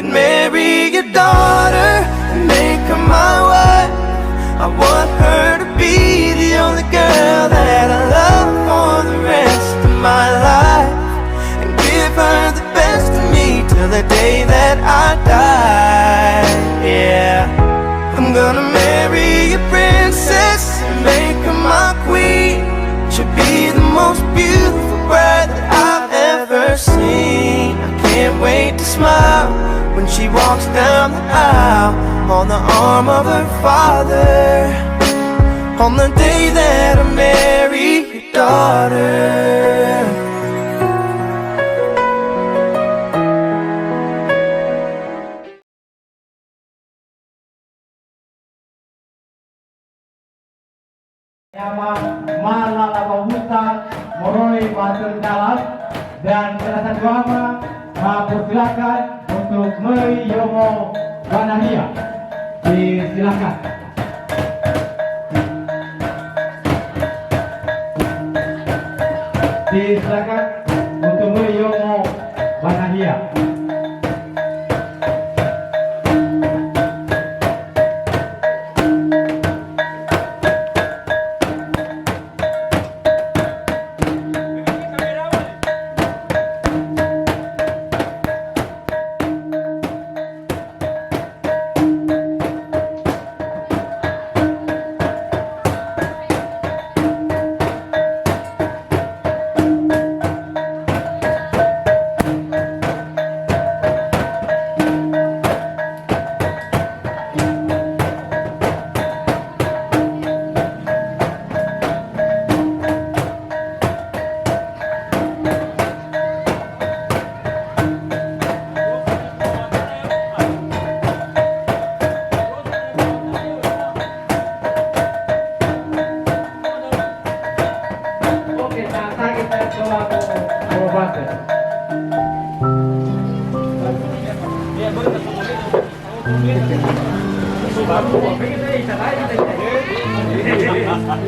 could marry your daughter and make her my wife. I want her to be the only girl that I love for the rest of my life, and give her the best of me till the day that I die. Yeah, I'm gonna marry a princess and make her my queen. She'll be the most beautiful bride that I've ever seen. I can't wait to smile when she walks down the aisle on the arm of her father, on the day that I marry your daughter. Malalabahutan Moroi Batur Dalam dan terasa drama persilakan untuk Mei Yomo Wanahia. Disilakan. Disilakan untuk Mei Yomo Wanahia.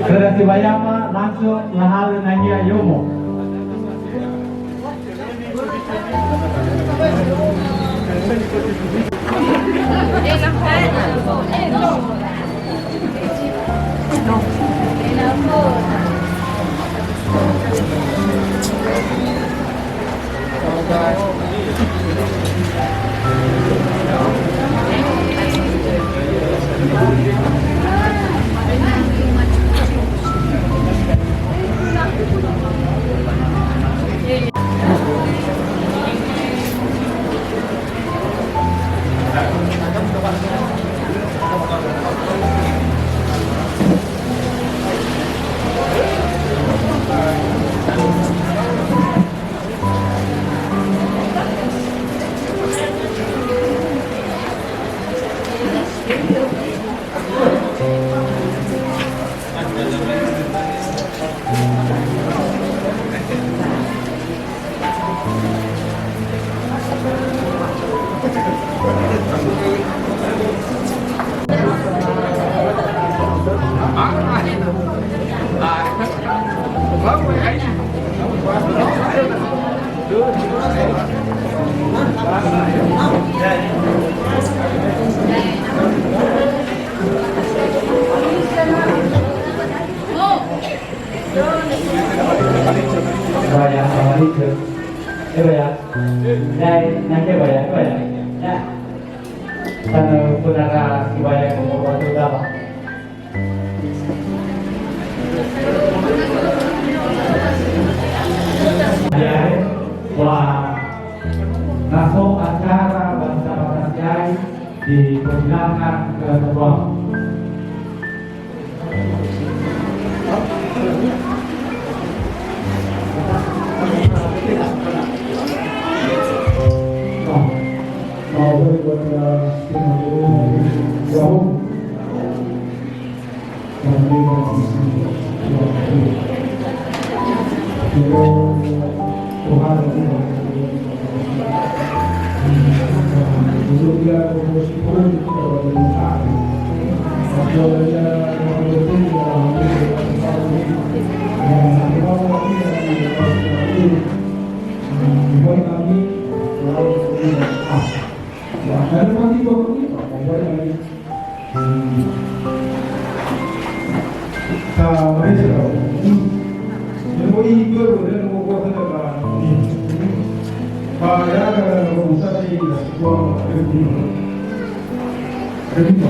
Berarti bayama langsung lahal nahia yomo. Bayar awal itu, bayar, nanti bayar, ya. Karena saudara bayar membuat berapa? Ya, wah, langsung acara bangsa Jai dipersilakan ke ruang. Ano pang iba ko dito? Sa Malaysia daw. Ano mo i-igor mo? Ano mo kuha na ba? Kaya ka na mag-usa sa ila. Kuha mo. Ano dito?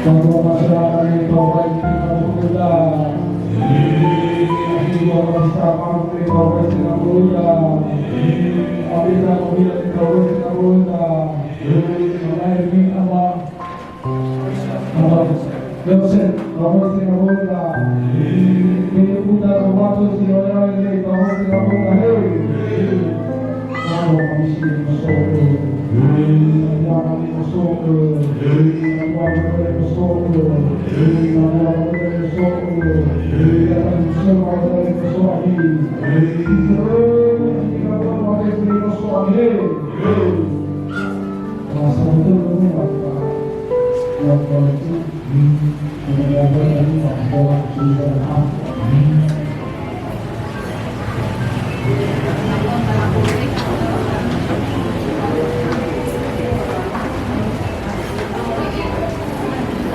Kalau masyarakat itu baik dengan muda, jiwa bersama itu baik dengan muda, apabila apabila itu baik dengan muda, mulai ini apa dosen baik dengan muda, ini muda waktu siapa ini baik dengan muda, kalau kami sih masuk, kami masuk.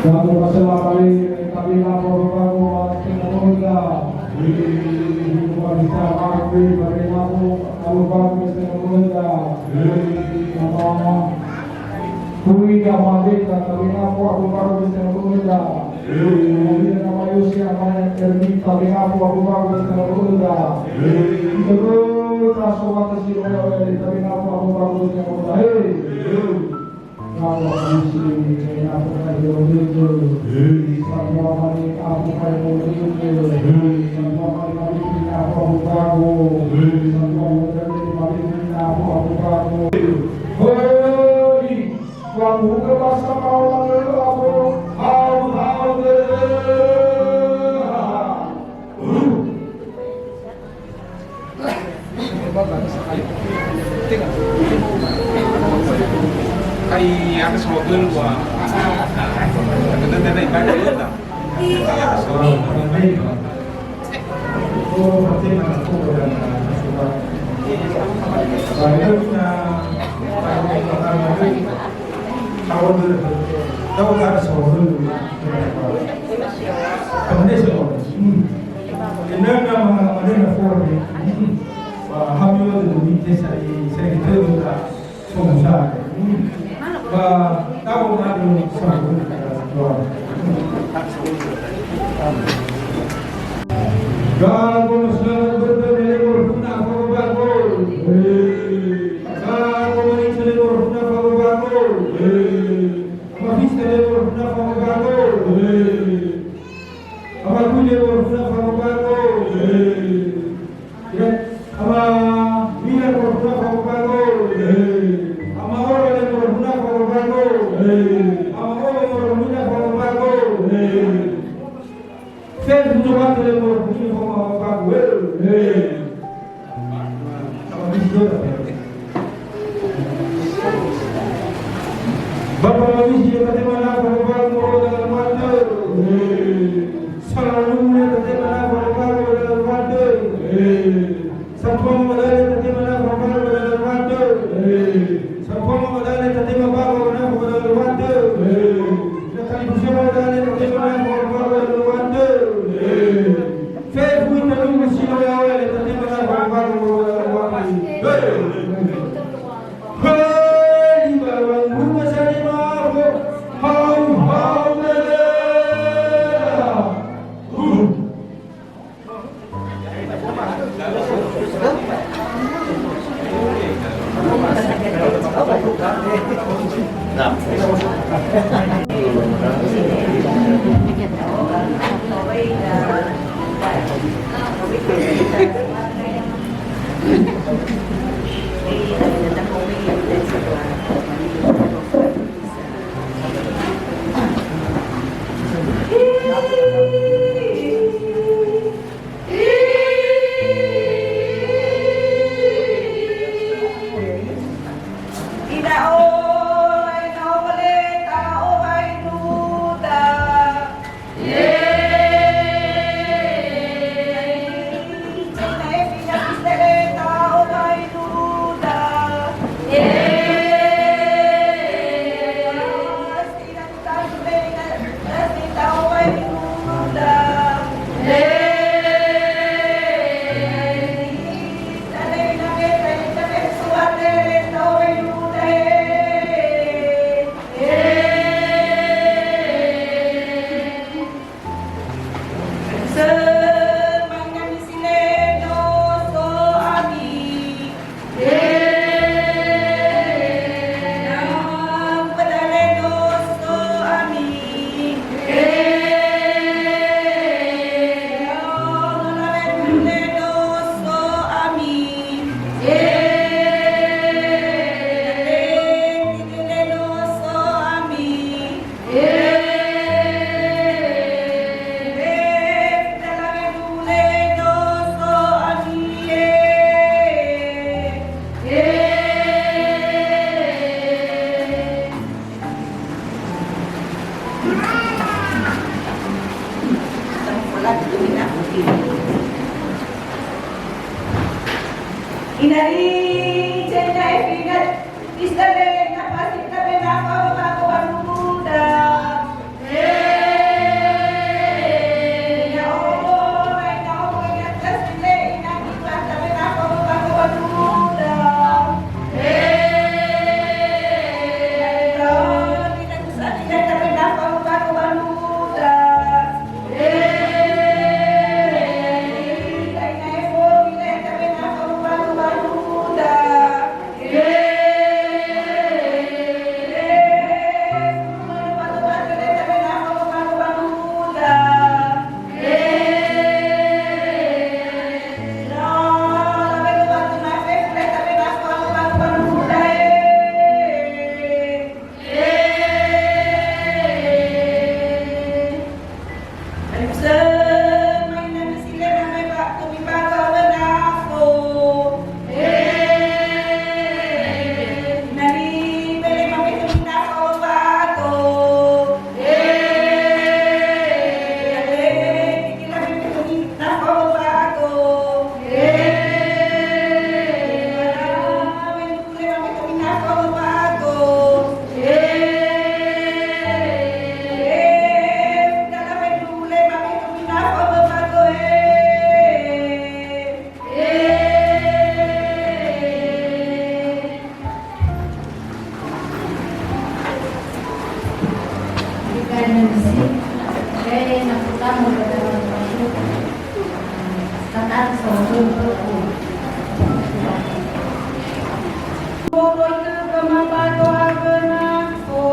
Kalau masalah kami lapor baru teknologi, bisa kami bagaimana kalau kami teknologi, nama kui nama kita kami lapor baru teknologi, kemudian nama Yusuf nama Ermi kami lapor baru teknologi, terus rasuah kesini kami lapor baru teknologi. Kalau kami sini apa kayu itu, semua kami apa kayu itu, semua kami punya apa baru, semua kami punya apa baru. Hei, kamu kerasa kau aku, hau deh. Ay, ako sa mga ko ganda na ibadah yun na. Tahu ada sama Gago selalu bertelur guna bagol. Gago mencelur guna bagol. Habis telur guna bagol. Apa kulur guna bagol. Ya, apa bila guna bagol. Ama orang yang guna bagol. Ama orang guna bagol. Fez muito bate de novo, que vamos ao bagulho. Estava visitando também. Bapak visitando até mana para o bagulho da mata. Selalu até mana para o bagulho da mata. Sampai mana até mana para o bagulho da mata. Sampai mana até mana bagulho da mata. Sekali bersama mana até mana para o bagulho da mata. Fez muita luz se não é ele, tá tendo na vaga misi kaya napunta mo ba naman masuk tataan sa mundo ko. Boy ka kamabago agan ako.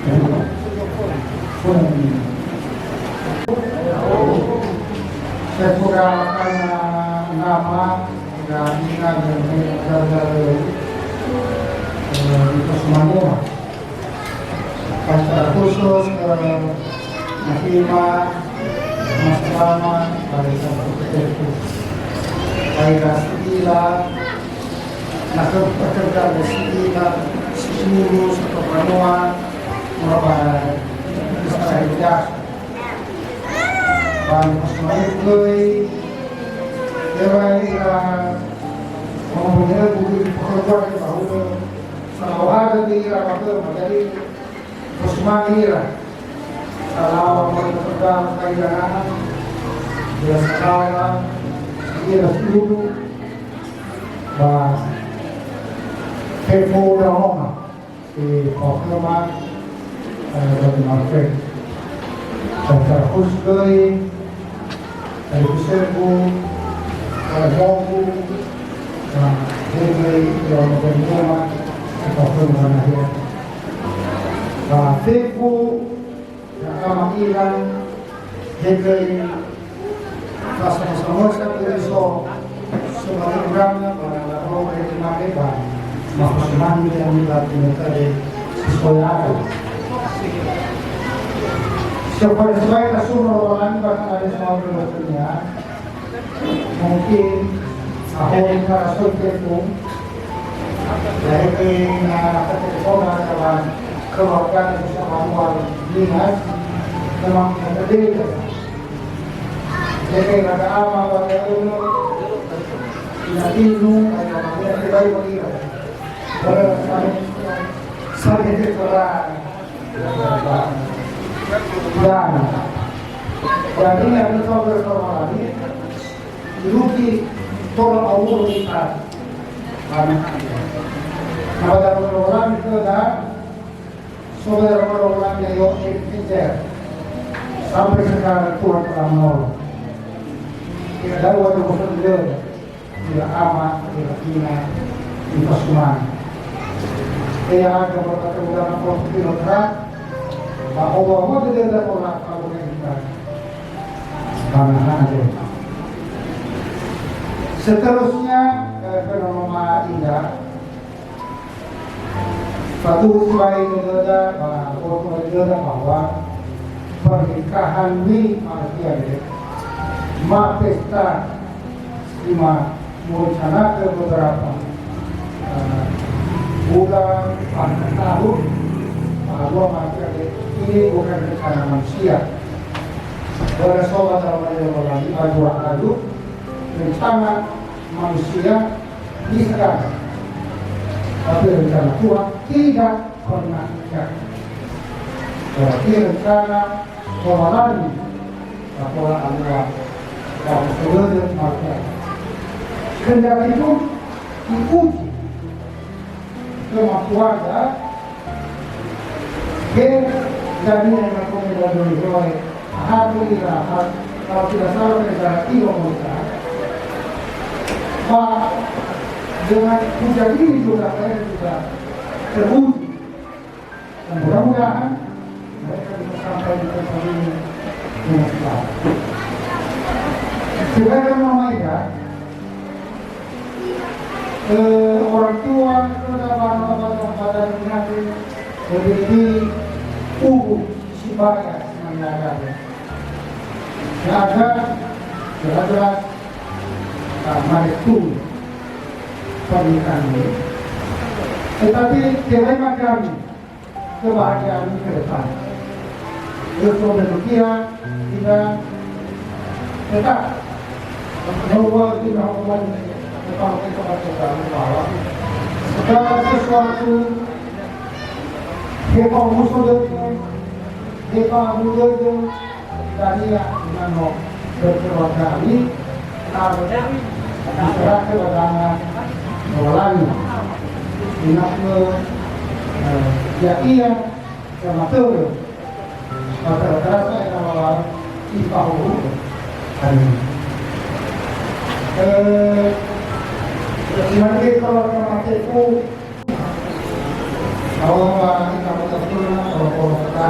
juga pun saya sudah akan nama dan ingat dari itu semuanya. Secara khusus Nahima, Mas Rama, dari satu Baiklah Sila, Nakal pekerja dari Sila, Sulu, Satu Panuan, merupakan Israel biasa. Dan semuanya itu Dewa mempunyai bukti pekerjaan yang baru selalu ada di waktu menjadi bersemangat kalau bekerja kailangan dia sekarang dia dulu bah tempo dahulu di program dari market dan khusus dari Serbu Mogu Hegel yang bernama apapun namanya Teku Nakama Ilan Hegel sama-sama satu iso sebagai programnya pada lalu terima lebar maksudnya yang dilakukan tadi sesuai supaya kasus orang bahkan ada semua berlakunya mungkin aku ingin rasul itu dari ketekoran dalam keluarga bersama luar dinas memang berbeda. Jadi ada apa pada dulu tidak tidur tidak terbaik bagi saya dikeluarkan dan ini ada saudara-saudara ini Luki tolong Allah kita. Saudara orang itu dah saudara orang yang yok kejar sampai sekarang Tuhan telah menolong. Tidak ada waktu bersedia, tidak amat, tidak kina, tidak semua. Dia ada berkata dalam posisi terang bahwa Allah tidak ada orang kalau kita karena ada. Seterusnya fenomena indah satu sebagai negara bahwa pernikahan ini artinya pesta lima merencanakan beberapa bulan tahun bahwa artinya ini bukan rencana manusia. Pada sobat dalam lagi adu rencana manusia bisa, tapi rencana Tuhan tidak pernah jadi. Berarti rencana melalui pola Allah dan seluruh manusia. Kehendak itu diuji kemampuannya. Jadi yang aku menjadi alhamdulillah kalau tidak salah negara Indonesia. Pak dengan hujan ini juga saya juga teruji dan mudah-mudahan mereka bisa sampai di tempat ini dengan selamat. Sebagai namanya orang tua sudah pada nanti memiliki tubuh sifatnya menjaga. Jelas itu pernikahan ini, tetapi tema kami kebahagiaan ke depan. Untuk demikian kita tetap bahwa kita ngomong tentang kebahagiaan bahwa segala sesuatu kita musuh kita musuh dari yang berkeluarga ini harusnya diserah kepada melalui dinasnya ya iya sama tuh rata-rata yang melalui ipahu hari gimana kalau mateku kalau kita betul kalau kita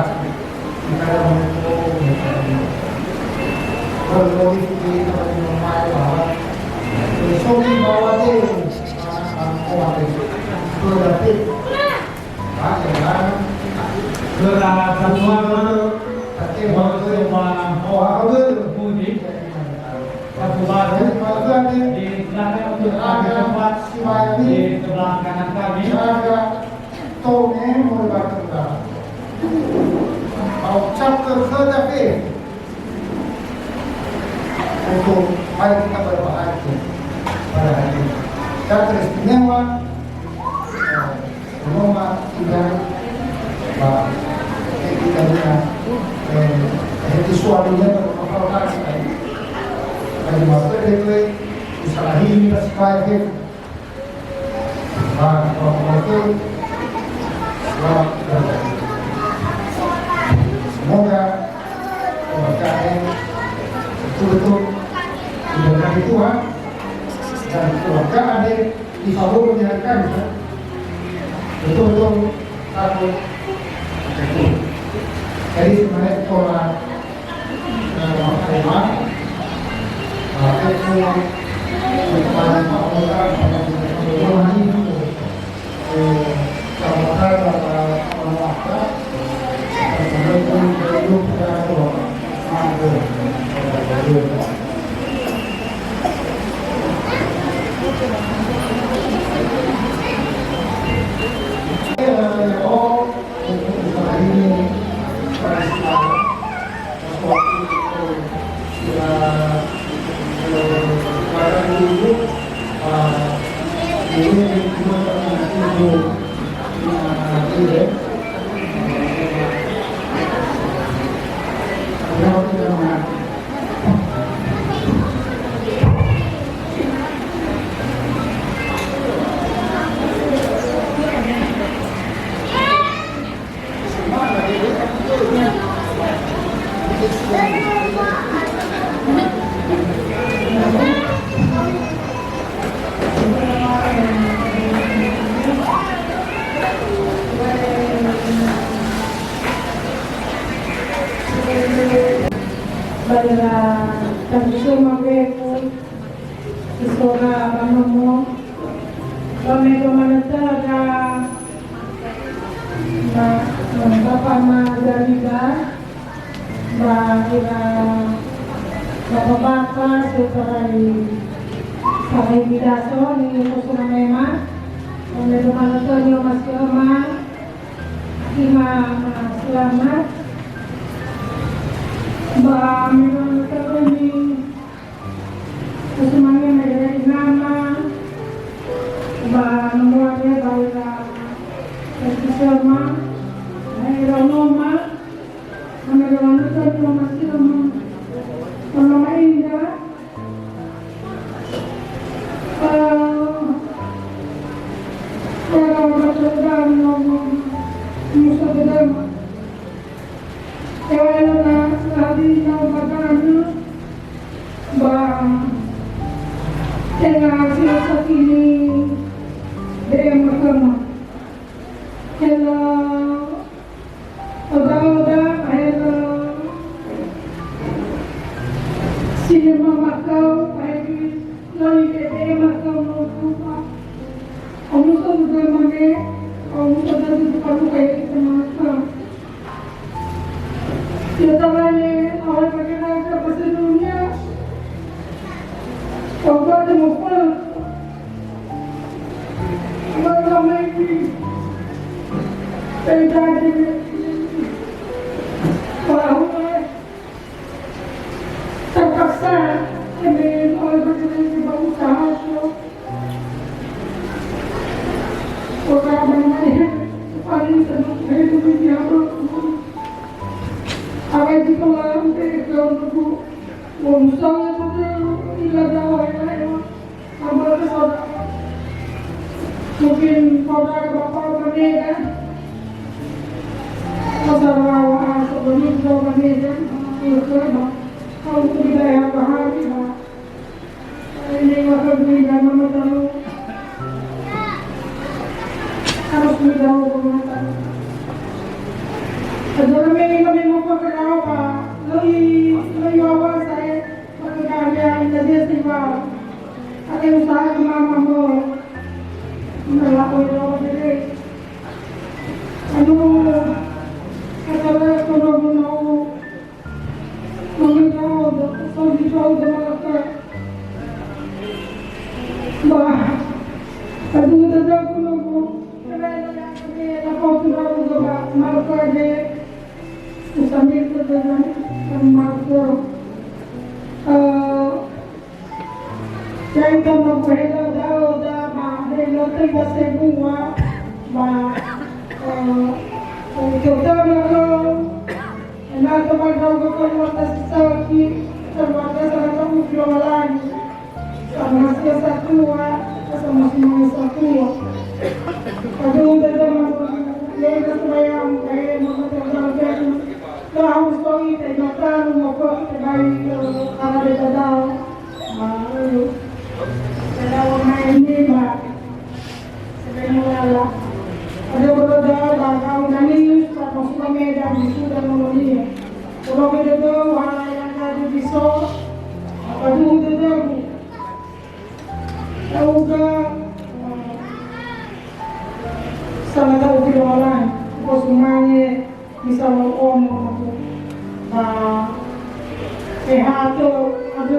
Gerak semua Budi Satu baru di belakang untuk tempat di sebelah kanan kami. Untuk mari kita berbahagia pada hari ini. Chapter istimewa Roma 3 kita lihat itu suaminya berkata dari masa itu disalahin sebagai waktu itu selamat berjalan. Semoga keberkahan betul-betul diberkati Tuhan dan keberkahan di favor-Nya kami betul-betul satu itu. Jadi sebenarnya sekolah tema itu kepada Pak Oka pada bulan ini sama-sama apa belum Pada tentu mageku isora manomo kami kemanata na bapa madaliga ba ira bapa sebagai bidaso ni kusuna mema kami kemanata ni mas ima selamat ba meron kami semuanya menjadi nama ba nomornya bahwa bersama Roma meron kami masih Roma Indah kalau berjalan musa berdama Ela sabe não pagando ba ela siasa kini demo kama ela oda ela cinema makau pai lari ke demo kama tupa kamu sudah mage kamu sudah kamu kayak sama ya tamane awal bagaimana ke pasar dunia coba demokal bagaimana ini terjadi bahwa terpaksa kami awal bagaimana berusaha bagaimana paling tenang hidup dia Abai di kolam kalau nunggu musang itu tidak ada yang ambil kesana. Mungkin pada bapak berbeda, masalah sebelum itu berbeda, itu kalau tidak yang bahari, ini masa berbeda nama tahu harus beritahu pemerintah. Adalah kami mau pagkakawa, layawa saya pagkakaya inadesiwa. At yung usaha ng mama mo, nalakoy na ako dili. Ano, katala ko na muna ako. Mamita ako, so dito ako damalaka. Ba, kadudadal ko na po. Kaya kami napapunta ko ba, malakade. Usamil ko na ang magpo. Kaya ito magpahila daw na mahilo tayo sa bunga. Kung ito daw na ko, natamag daw ko kung wata sa wata sa natang uklawalan. Sa mga siya sa tuwa, sa mga sa tuwa. Pag-uwi na naman, ngayon na sumayang, kaya magpapagdang kahang story, tayo magplano mo po, tayo karalita daw. Dalawang hindi ba? Sabi mo wala. Ada berada bakal nangis pada medan sudah memenuhi. Kalau kita wala yang ada di so, apa tu kita tahu ke? Sana tahu kita wala. Kau semuanya bisa om aku. Sehat tu ada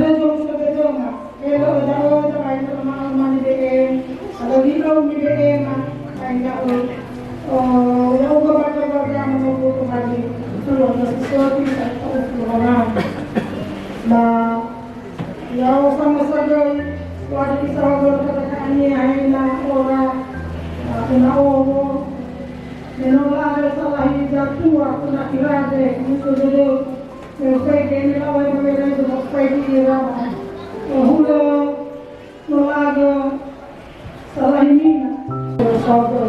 yang sudah dengar. Kalau jauh sampai teman-teman di ada video di kayak yang kepada yang menunggu kembali itu ada sesuatu yang orang. Nah, yang sama saja waktu kita berkata ini hanya orang kenal menolak salah jatuh aku nak kira deh itu dulu. Saya kini awal mereka itu saya kira hula melaga salah ini sahaja.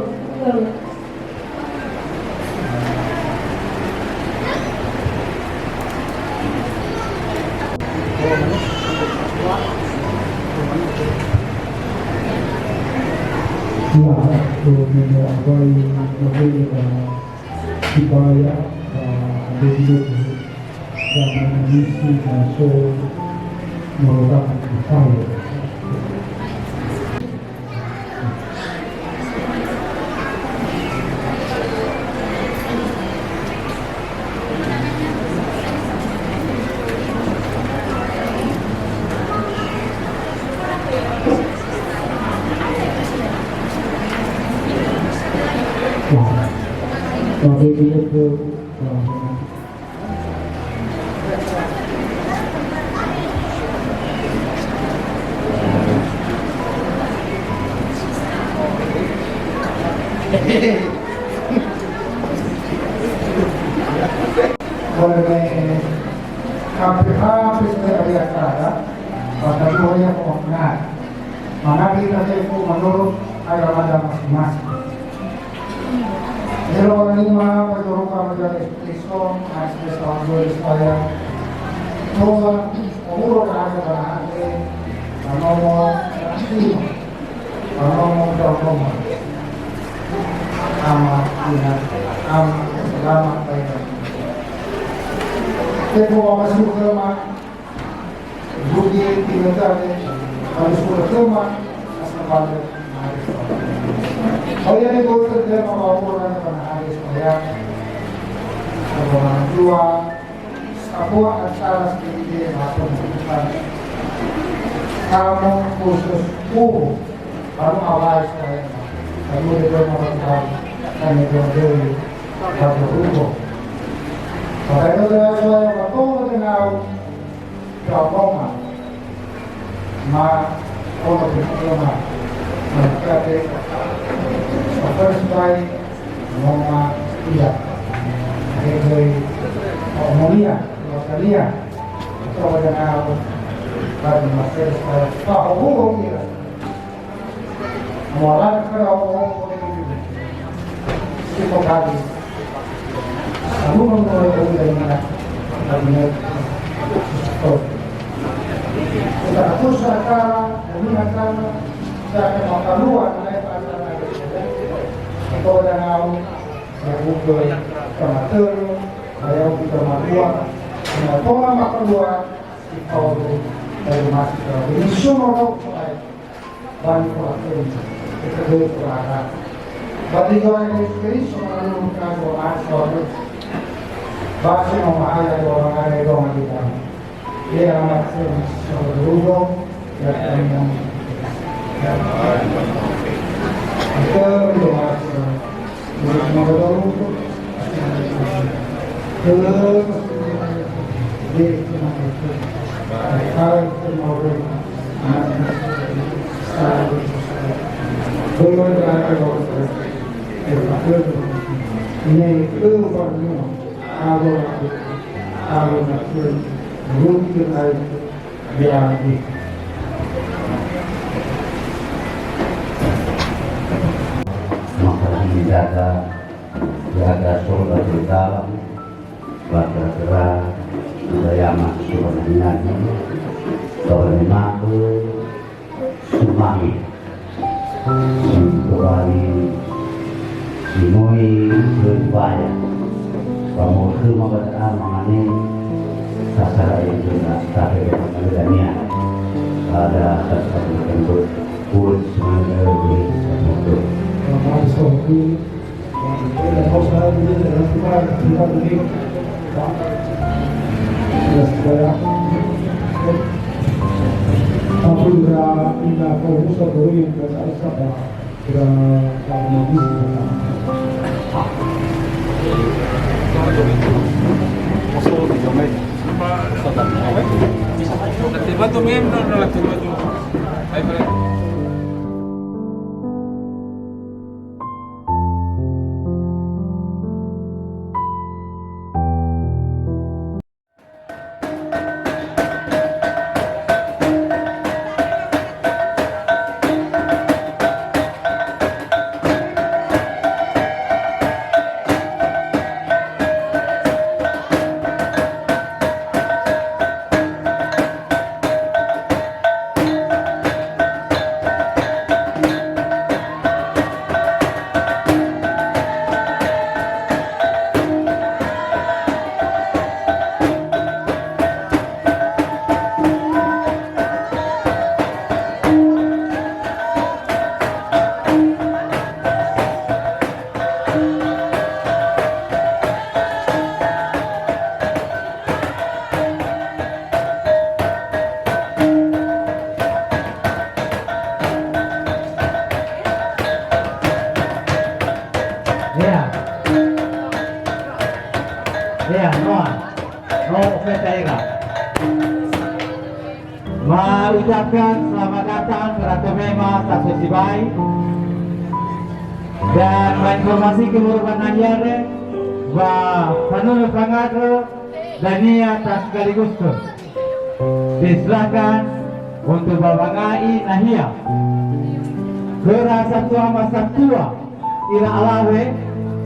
Jangan mengisi masuk merupakan saya. Tapi kita ke hampir-hampir terbiasa pada dunia pemaknaan. Mana kita itu menurut agama masing-masing. Jadi orang lima berdoa menjadi Islam, asal Islam supaya Tuhan umur ada berhati, nomor asli, nomor doa, amat ingat, amat selamat baik. Tempo masuk ke rumah, budi tinggal kalau sudah ke rumah, asal balik. Oh ya, ini boleh terjadi apa-apa pada hari supaya orang tua, sebuah acara sedikit atau bukan kamu khusus baru awal supaya kamu juga melakukan dan itu baru berubah. Pada itu saya waktu kenal jawaban, orang berkata mereka first by Moma Iya dari Monia, Rosalia atau dengan dari Marcel supaya Pak Omo Iya mualan kalau Omo itu kali kamu mengenai dari mana kabinet kita terus sekarang melihatkan dan makaluan naik pada ito na Mengubah kemater, ayaw kita makuha. Tumama makalua, ikaw tayo masika. Inisyo mo ako ay bali ko atin. Ito doon ko lahat. Bali ko ay experience mo ang kago at sorry. Base mo maaya ko ang alay ko ang kita. Kaya ang aksin sa lulong at ang ito yung aksin. Mga lulong ko. Maka jaga surga di dalam gerak budaya masuk nyanyi Tornado Sumami Sintuari Sinoi Berbaya kamu itu membaca mengani sasara yang juga tapi mengenai ada satu bentuk kurus mengenai bentuk Apabila ina kau musa beri kepada siapa kita akan Activa tu miembro o no la activa tú. Ahí por ahí. Mengucapkan selamat datang ke Ratu Mema Stasiun Sibai dan menginformasi kemurupan Nanyare bahwa penulis Pangadro Dania tak sekaligus diserahkan untuk Babangai Nahia Kera Satua Masa Tua Ira Alawe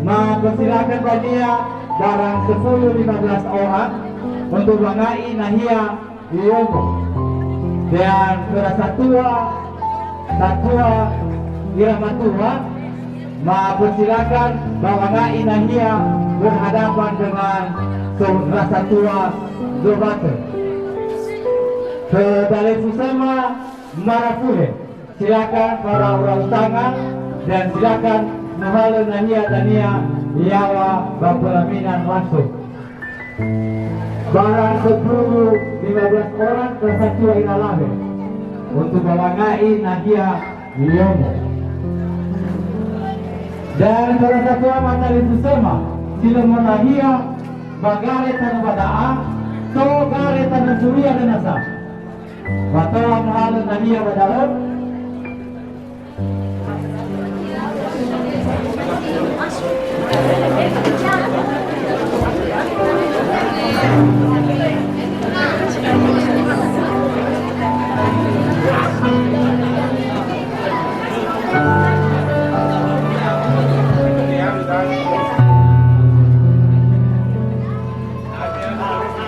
mempersilakan Dania barang 10-15 orang untuk Bangai Nahia Yogo dan Kera Satua Iramatua mempersilakan Babangai Nahia berhadapan dengan Saudara Satua Zobate. Ke Balai Pusama Marapule, silakan para orang tangan dan silakan Mahala Nahia Dania Yawa Bapelaminan masuk. Barang 10-15 orang Satua Iralame untuk Babangai Nahia Yomo. Dan para Satua Matali Pusama Silamo Nahia Bagare Tanah Bada'a To Gare Tanah Suria dan Asa Watawa Mahala Nahia Bada'a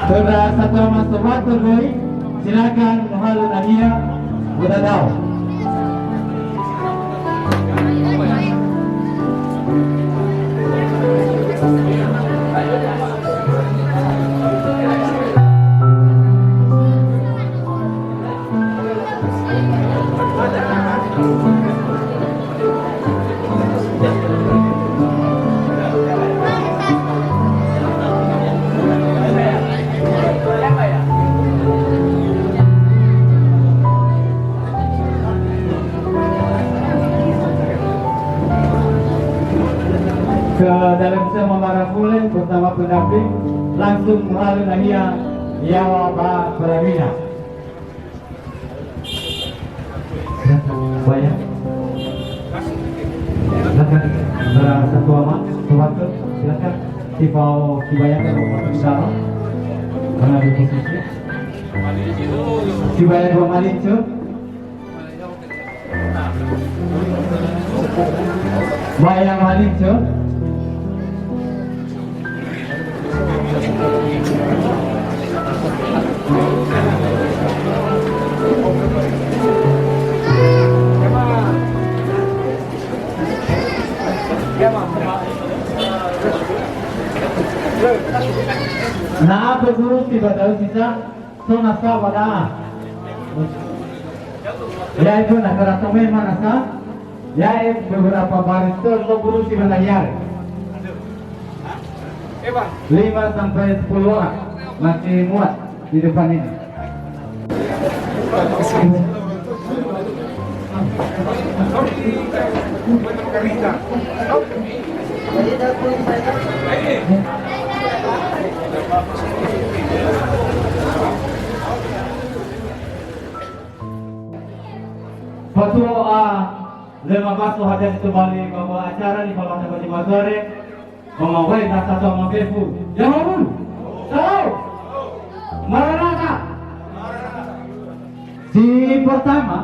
Saudara Satua Mas Tomato Boy, silakan Mahala Nahia Budadao. ke dalam semua Marafule bersama pendamping langsung melalui Nahia Yawa Baramina. Banyak. Silakan satu amat, satu silakan. Sifau dibayarkan rumah besar. Mengambil posisi. Dibayar dua malincu. Bayar malincu. Nah, berguru tiba tahu sisa sonasa pada, yaitu negara Tome manasa, yaitu beberapa baris lo guru tiba layar, 5 sampai 10 orang masih muat di depan ini. Fatwa 15 hadir kembali bahwa acara di bawah Bati Magare memawai data atau mampu. Jangan tahu. Maranatha. Si pertama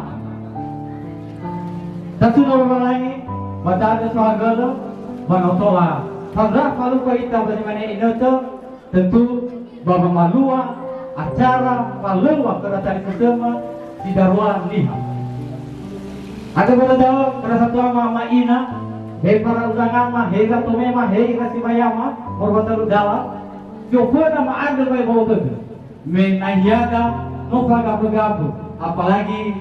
satu nama lagi Badar Swagala Manotola. Pada kalau kita bagaimana ini tentu bahwa malua acara malua kerajaan bersama di Darwan Liha. Ada berada pada satu ama ina, hei para undangan mah, hei katome mah, hei kasih bayama, morbataru dalam. Joko nama ada bayi bawa tu, menahiaga no pagapu, apalagi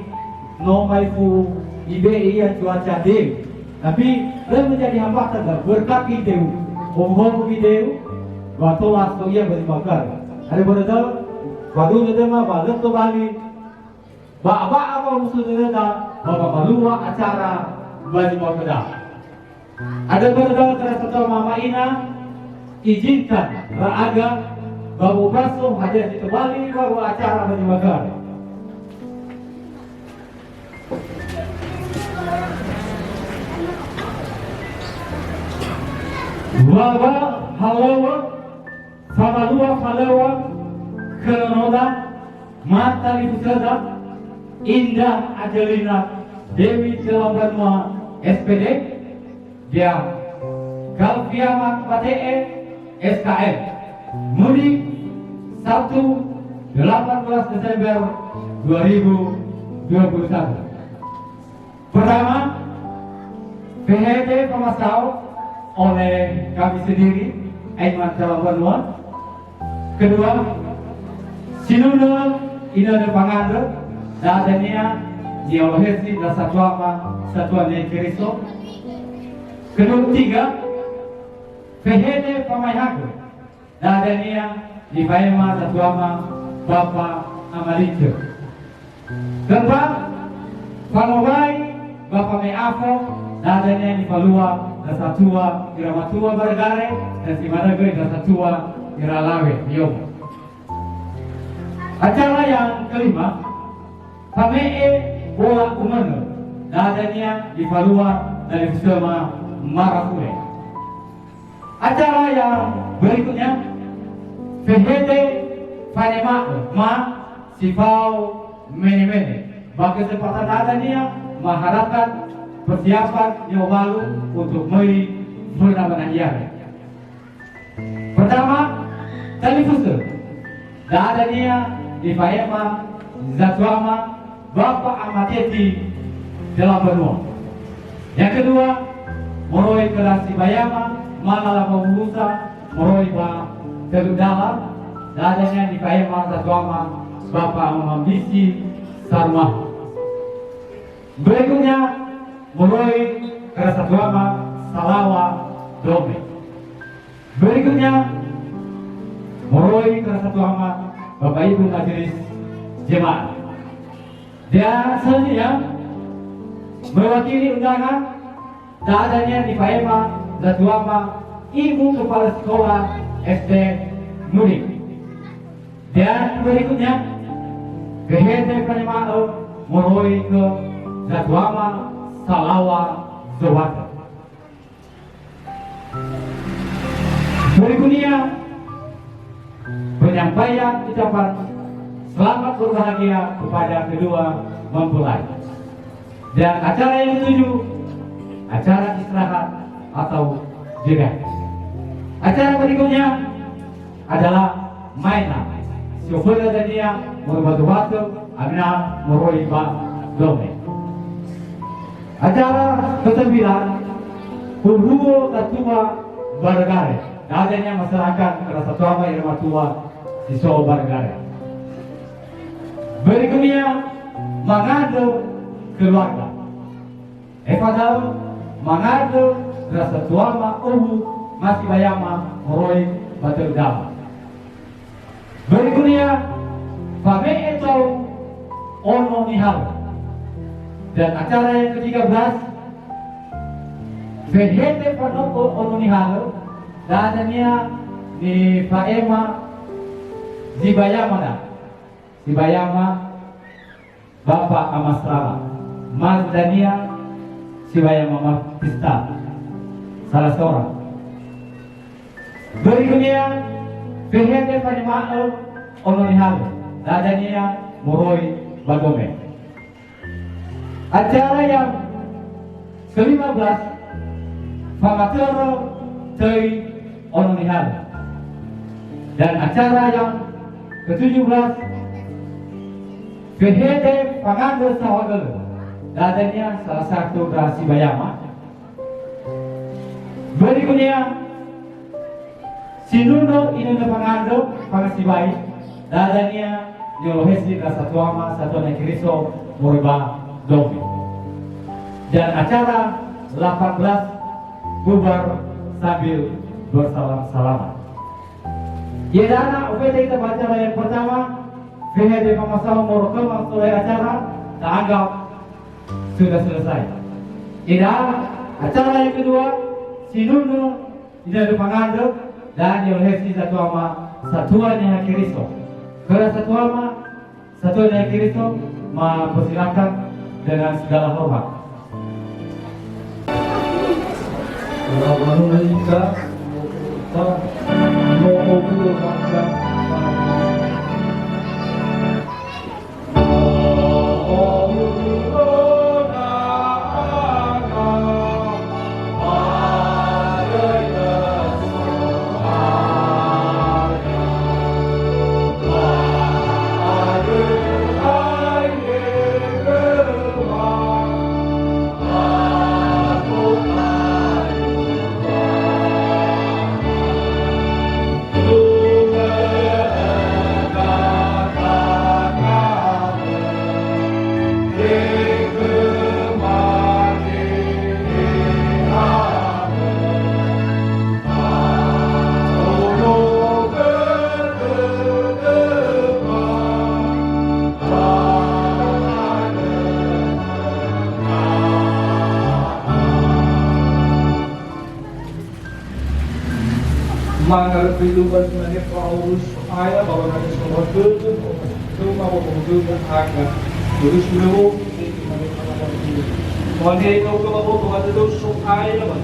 no maipu ibe iya cuaca dew. Tapi lebih menjadi hambatan berkat ideu, bohong ideu, waktu waktu ia berbakar. Ada berada, waktu itu mah balik tu balik. Bapak apa maksudnya bapak malua acara bagi pemuda. Ada berada kerana mama ina izinkan raaga bawa basuh hadir di Bali bawa acara bagi magar. Bawa halawa sama dua halawa kerana mata ibu sedap Indah Adelina Dewi Celombanma SPD dia Galviamat PTE SKM mudik Sabtu 18 Desember 2021. Pertama, PHD pemasau oleh kami sendiri Aiman Celombanma. Kedua, Sinuna Ina Pangandra dadanya Diolahesi dan satuan yang Keriso. Kedua tiga PHD Pamayago dadanya di Bayama satuama Bapak Amalinjo. Keempat Pangawai Bapak Meafo dadanya di Palua dan satua Iramatua Bargare dan si Madagoy dan satua Iralawe Yomo. Acara yang kelima Pamee bola umano dadanya di Palua dari bersama Marafule. Acara yang berikutnya PHD Panema Ma Sifau Mene. Bagi kesempatan adanya mengharapkan persiapan yang baru untuk Mei Purnamanahiari. Pertama, televisi dadanya di Panema Zatuama Bapak Amateti dalam benua. Yang kedua, Moroi Kerasi Bayama, Malala Pemurusa, Moroi Ba Terudala, dadanya di Bayama Satuama, Bapak Amambisi Sarmah. Berikutnya, Moroi Kerasatuama, Salawa Dome. Berikutnya, Moroi Kerasatuama, Bapak Ibu Majelis Jemaat. Dan selanjutnya mewakili undangan dadanya di Paema Zatuama Ibu Kepala Sekolah SD Nurik. Dan berikutnya Gehete Panimao Moroi ke Zatuama Salawa Zawata. Berikutnya penyampaian ucapan selamat berbahagia kepada kedua mempelai. Dan acara yang ketujuh, acara istirahat atau jeda. Acara berikutnya adalah mainan. Syukur dan dia berbatu-batu, amina meroiba dome. Acara ke-9, Purhuo Ketua Bargare. Adanya masyarakat Rasa Tuama Irma Tua Siso Bargare. Berikutnya mengadu keluarga. Padahal mengadu Rasa Tuama Ubu masih bayama Moroi Batu Dama. Berikutnya Fame itu Ono Nihal. Dan acara yang ke-13 Vehete Panoko Ono Nihal. Dadanya di Faema Zibayama. Zibayama Bapak Amasrama. Mas Dania Zibayama Martista, salah seorang. Berikutnya Vehete Panimao Ononihal. Dadanya Moroi Bagome. Acara yang ke-15 Famatero Tei Ononihal. Dan acara yang ke-17 Vehete Pangando Sawagel. Dadanya salah satu Rasi Bayama. Berikutnya Sinundo Inundo Pangando Pangasibai. Dadanya Nyolohesi Rasa Tuama Satuan Kiriso Moriba Domi. Dan acara 18 bubar sambil bersalam-salaman. Yedana UPT kita acara yang pertama Vehete Pamasama Morokong mulai acara teranggap sudah selesai. Yedana acara yang kedua Sinundo Inundo Pangando dan Yohesi Satuama Satuannya Kiriso. Ke Satuannya Kiriso mempersilakan dengan segala hormat. Mangal kehidupan sebenarnya Paulus ayah bahwa nanti semua tujuh cuma mengumpul dan agak terus dulu wanita itu kalau tuh ada tuh ayah bahwa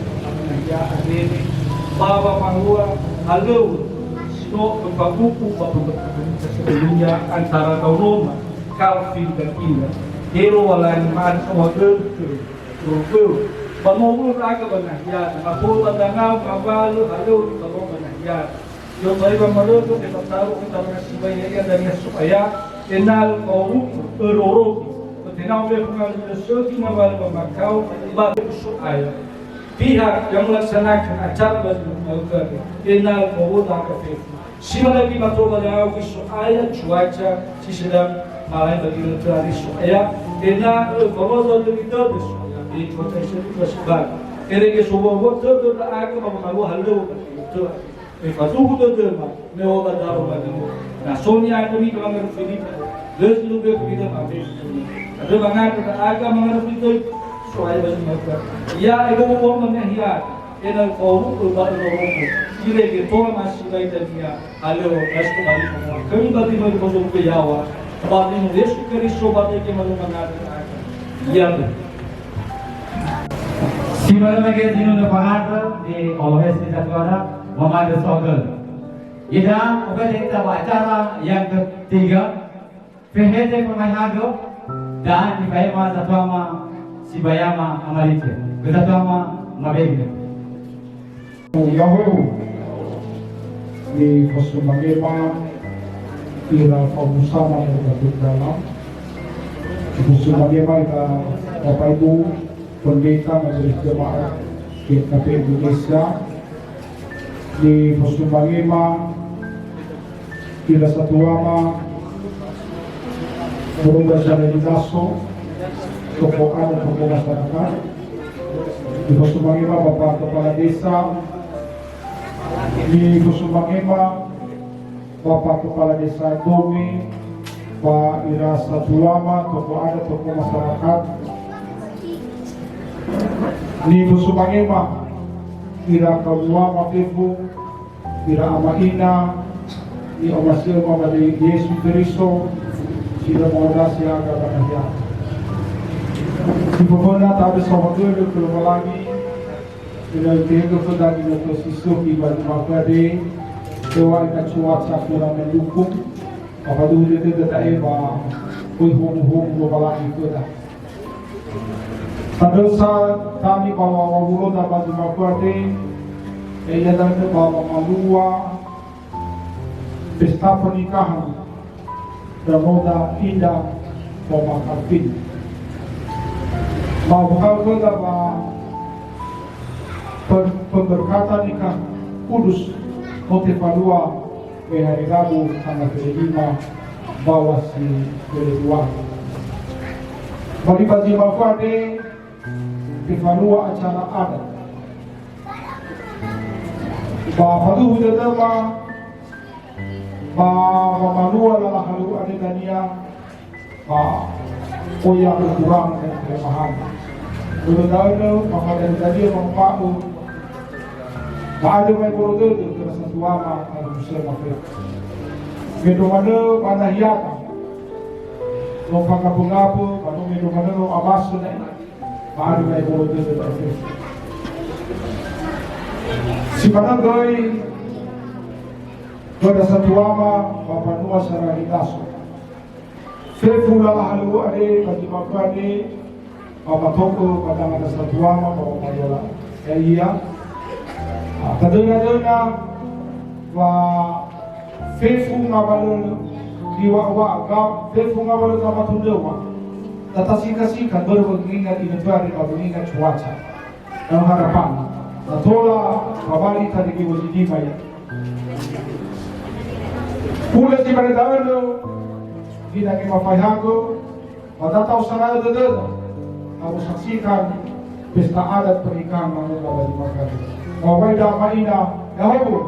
ya ini bawa panggua halo sino berbuku bapak sebelumnya antara tahun Calvin dan Ina hero walain man semua tujuh Pemulung raga banahya, apul tandangau kabalu halu kalau banahya. Yung may pamaluto kita tahu kita mengasibaya dan supaya kenal kau eroro. Kenal dia pengalu sesuatu nawal pemakau baru supaya pihak yang melaksanakan acara dan kenal kau tak kafir. Siapa lagi matro banahau supaya cuaca sedang malai bagi negara supaya kenal kau lebih terus. Di kota itu tersebar. Kerja semua waktu itu tak agak mahu halu itu. Pasuku itu terma, mewah dalam lagi. Nah, Sonia itu ni kalau ngerti Filipina, terus lebih kita ambil. Ada banyak kita agak mengerti itu soal baju mereka. Ya, ego pun menahiyat. ena ko ru ba no ro ire ke to ma shi bai ta dia alo resto bali ko kami ba di mo ko so ke yawa ba di mo Yesu Kristo ba ke mo mangar ya Simula lagi di nuna pangaral di OHS di Jatiwana Muhammad Sogel. Ida kita acara yang ketiga, PHT Pemahago dan di Bayama Jatiwana Sibayama Amalite. Jatiwana Mabegna. Yahoo di Kosumagema ira pabusama ng dalam Kosumagema ika Bapak Ibu Pendeta Majelis Jemaat GKP Indonesia di Kosumagema ira Satuama berubah dari Daso tokoan dan tokoh masyarakat di Kosumagema Bapak Kepala Desa di Kosumagema Bapak Kepala Desa Domi, Pak Ira Satulama, tokoh adat, tokoh masyarakat. Di Kosumagema Ira Kabuama Pebu, Ira Amaina, di Omasil Mama di Yesus Kristo, Sila Maudasi Agama Nahya. Di Pemona Tabi Samadul Keluma lagi. Ila Tiga Kedai Ila Sisu Iba di Makade Dewa Ika Cuaca kurang mendukung apa dulu dia tidak eba hum global itu dah. Pada saat kami bawa wawulo dapat di Makade ia dan bawa malua pesta pernikahan bermoda indah bawa karpin. Bawa bekal dapat pemberkatan nikah kudus Motivadua di hari Rabu tanggal 5 bawah si kedua. Bagi Mafade Tivadua acara adat. Bapak Ibu Dama Bapak Malua adalah halu adegania Pak Oya kurang dan kelemahan. Dulu maka dari tadi Pak Ada mai borodo ke satu ama ada muslim afek. Medo mana panahiyata. No pangapungapo, pano medo mana no abaso na. Ada mai borodo ke afek. Si pananggoy pada satu ama papanua sarahitaso. Fefula halu ade pagi makane pamatoko pada ada satu ama papayola. Iya. Kadang-kadang wa fefu ngabalun diwa wa fefu ngabalun sama tundewa. Tatasika baru mengingat ini hari mengingat cuaca dan harapan. Natola kabali tadi kiwajidi maya. Pula di pada dahulu kita mafahago matatau sangat dede harus saksikan pesta adat pernikahan mereka bagi masyarakat. Mawaida Maina Yahubu.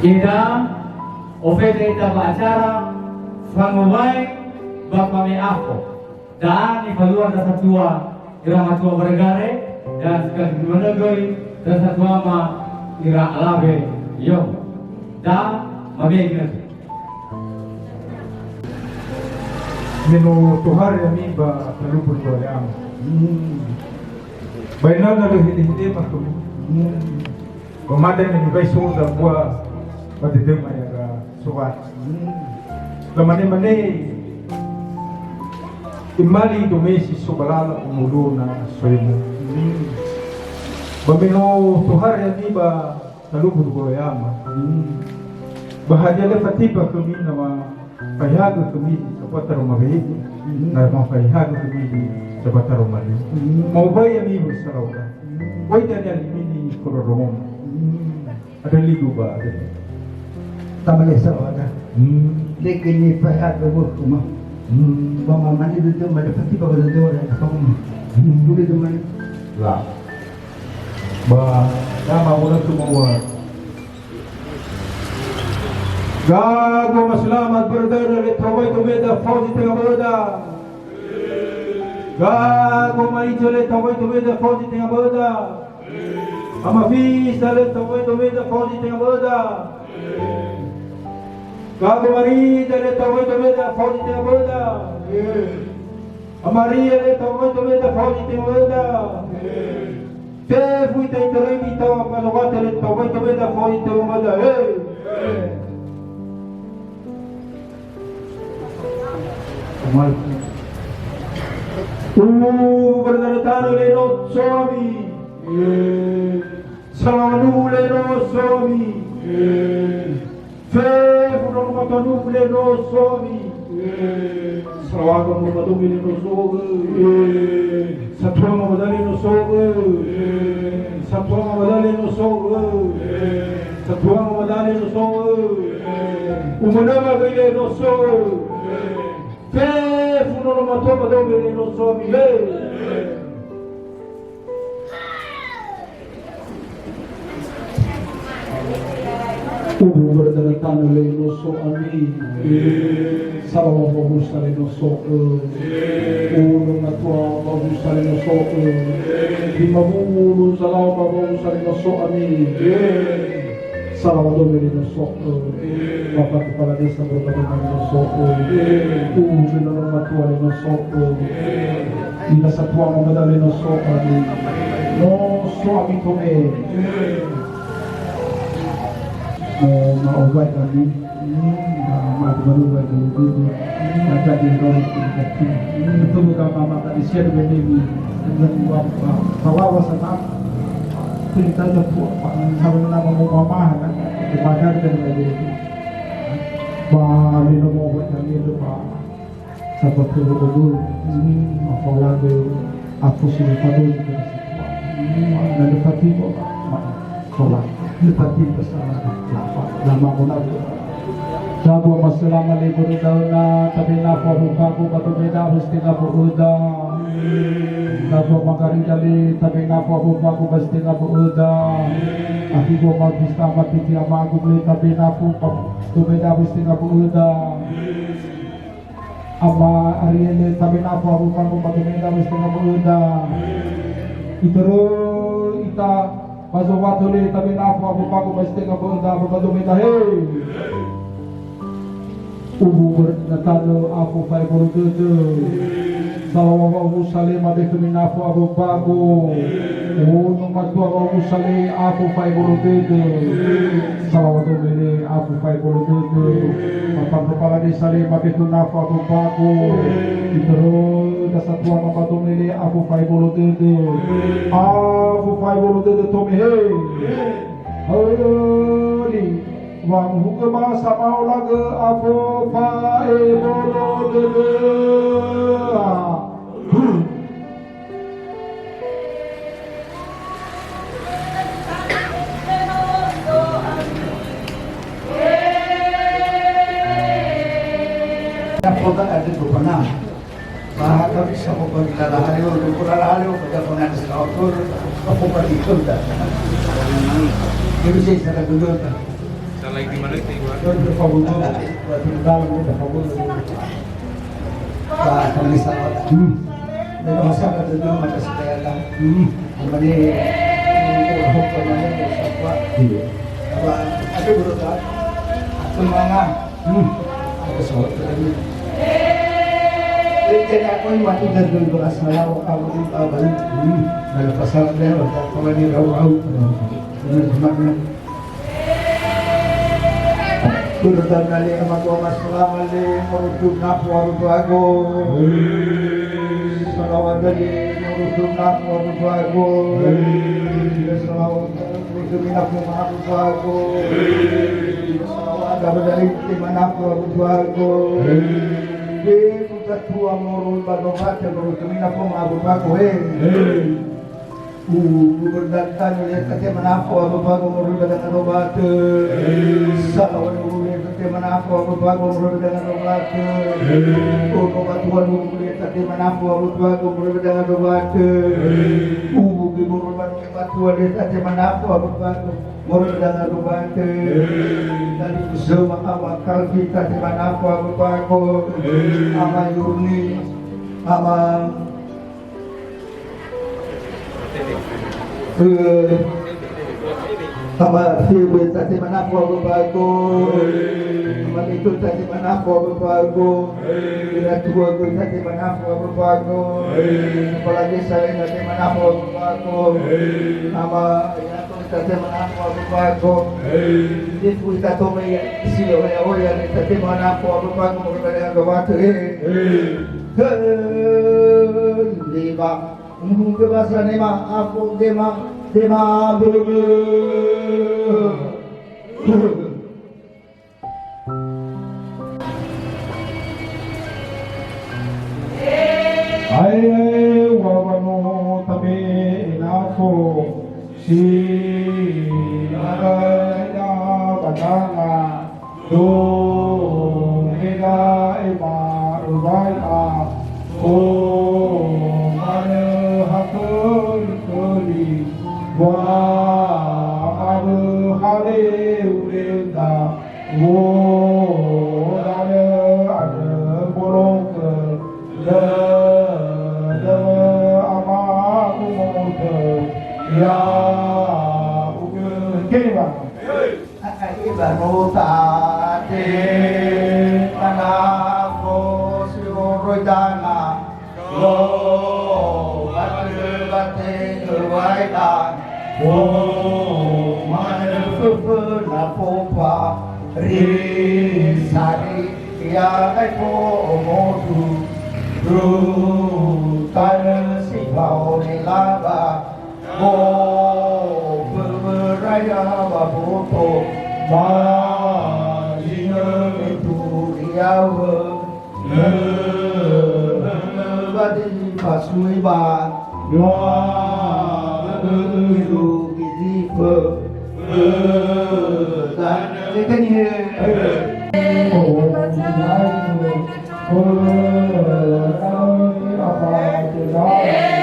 Ida ofete ita acara pangumay bakmami ako dan ipaluar sa tua ira matua bergare dan sekali menegoy sa tua ma ira alabe yo da mabegna Menu Tuhar yami ba talupon ko yang. Baina na hindi pa ko. Pamadan ni bay so da buwa patidem ay suwat. Lamane imali domesi subalala umulo na soymo. Bamino Tuhar yami ba talupon ko yang. Bahadya le patipa kami na payago kami sa pataro magayi na mapayago kami sa pataro mali mau bayar ni sarauta wai tanya ini kororong ada ligu ba ada tamale sarauta lekini payago kuma mama mani itu mana pasti pada itu ada kamu dulu itu mana lah ba dama wala tumawa Gago masalamat brother, ito may tumeda, fauzi taga broda. Gago maijole tawai taweda fauzi tengah berda. Amafi sale tawai taweda fauzi tengah berda. Gago mari dale tawai taweda fauzi tengah berda. Amari ale tawai taweda fauzi tengah berda. Te fui te teremi tawa palawat ale tawai taweda fauzi tengah berda. Amal. Berdatang leno suami, selalu leno suami, Februari matanu leno suami, selalu matanu leno suami, Sabtu madali no suami, Sabtu madali no suami, Sabtu madali no suami, umunama gile no suami. Funo matoba dove non so mi berdatang oleh nuso ami, sama bagus dari nuso, natua bagus dari nuso, lima bulu salam bagus dari nuso ami. Salawat dari nuso, Bapak Kepala Desa berkaitan nuso, benar matua nuso, ina satua mengadali nuso ami, nuso ami kome, maobat kami, mati manubat kami, ada di dalam kita, itu bukan mama tadi siapa berdiri, dengan bawa sama. Kita dah buat sama nama mama kan, dipakai dengan lagi. Bah, ini nama buat kami itu bah, seperti betul. Apa lagi? Aku sini padu itu. Dan lepas itu, solat. Lepas itu bersama. Nama munaf. Jago masalah malibur dauna, tapi nafsu bukaku batu beda mesti ngabuuda. Naso makari jali tapi ngapa aku pasti ngapa uda. Aku go magis tamat titi ama aku beli tapi napu tu beda mesti ngapa uda. Ama Ariel tapi napa aku batu beda mesti ngapa uda. Itero ita paso watole tapi napa aku pasti ngapa uda batu beda hey. Ubu bernatalo aku pai bordodo. Salawat Muslim ada keminafu Abu Bago. Nomor 2 Abu Muslim aku fai bordodo. Salawat beli aku fai bordodo. Bapak Kepala Desa ada keminafu Abu Bago. Terus dasar tua Bapak beli aku fai bordodo. Aku fai bordodo tome hey. Holi. Wang hukma sama laga apa pae bordodo. Poga ada tu pernah. Bahkan bisa poga kita lahari, kurang lahari, pada pernah diskautur, apa pergi kerja. Jadi saya sangat dulu. Salah di mana itu? Kita faham dalam kita faham. Bah kami sangat. Dan masyarakat itu macam segala. Kami hukum mana siapa? Apa ada berusaha? Aku mana? Ada soal tadi. Jadi aku ini waktu dari dulu asal kamu di Bali. Dari pasal dia, kalau ni rau-rau. Benar-benar. Berdan kali amat Muhammad sallallahu alaihi merujuk nafsu bago. Salawat dari merujuk nafsu bago. Salawat merujuk nafsu bago. Salawat dari nafsu bago. Di pusat tua morul badomat merujuk nafsu bago. Berdatang oleh kata menafu Abu Bago morul dengan obat. Salawat menafu Abu Bago morul dengan obat. Obat tuan boleh kata menafu Abu Bago morul dengan obat. Morul obat tuan kata menafu Abu Bago morul dengan obat. Dari semua awak kalbi kata menafu Abu Bago. Ama Yurni, ama Ama sibu tati manako bago, manito tati manako bago, pinatuwa ko tati manako bago, palagi sa rin tati manako bago, ama yato tati manako bago, hindi po itato may siyo kaya oya tati manako bago magkakaya gawato di ba? Kebasa nema aku tema bulu. Ai wawanu tabe inako si ada badanga do ega ema ubaika o mane hakul kuli wa abu hale urenda wo dale ada bolong ke ya ukeba Ibanu tate manako siuro dana lo bate kerwaida wo mana fufu na popa ri sari ya ko modu ru tan si bao ni lava wo beraya baboto ma jinga itu dia le badi pasui ba noa lu gizi pe dan tekanye oh jinai oh apa jinai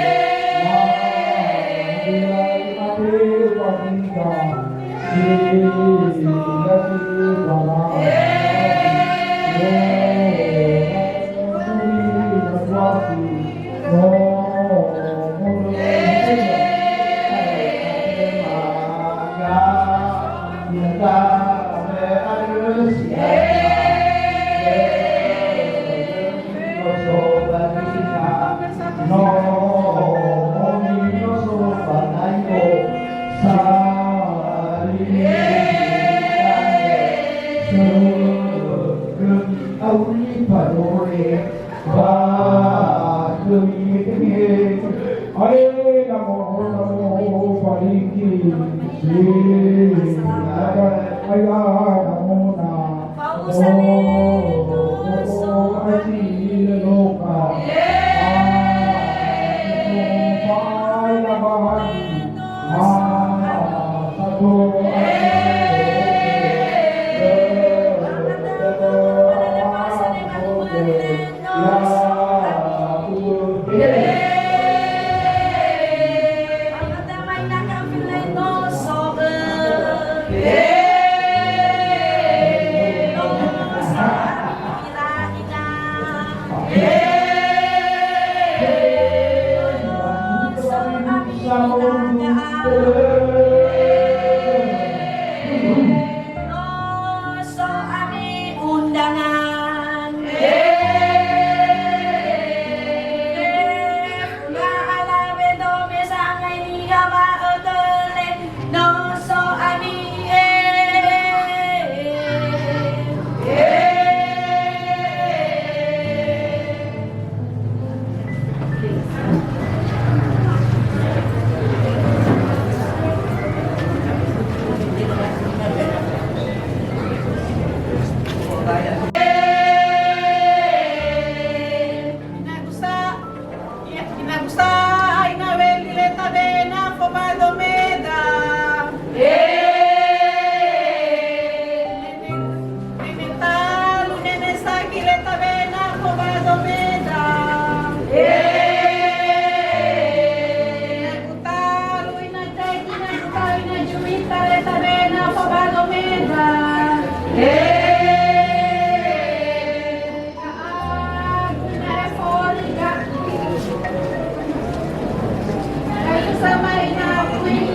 Sama ina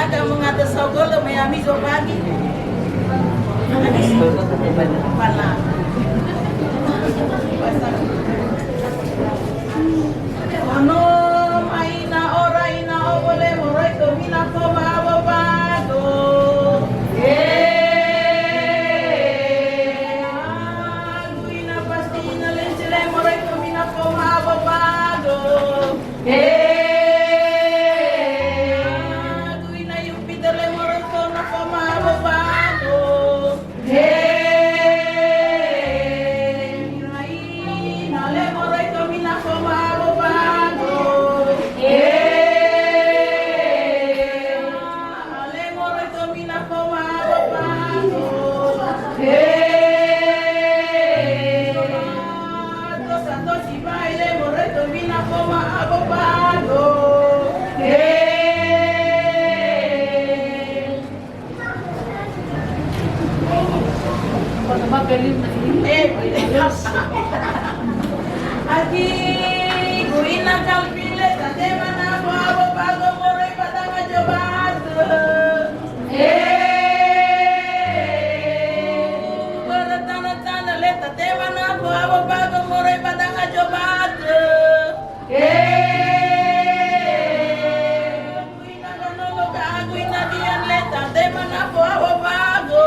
Aga mengatas saudara Miami zo pagi. Pala. Ano maina ora ina ole morai to mina koma bago. Guina pasti ina lencele morai to mina koma bago. Guina Jupiter le morai to na koma bago. Le morai to mina koma bago. Le morai to mina koma bago. To santo si baile morai to mina koma bago. Aquí guina calpile tate mana bago bago morai padanga jobat. Tana le tate mana bago bago morai padanga jobat. Guina ganolo ka guina dian le tate mana bago bago.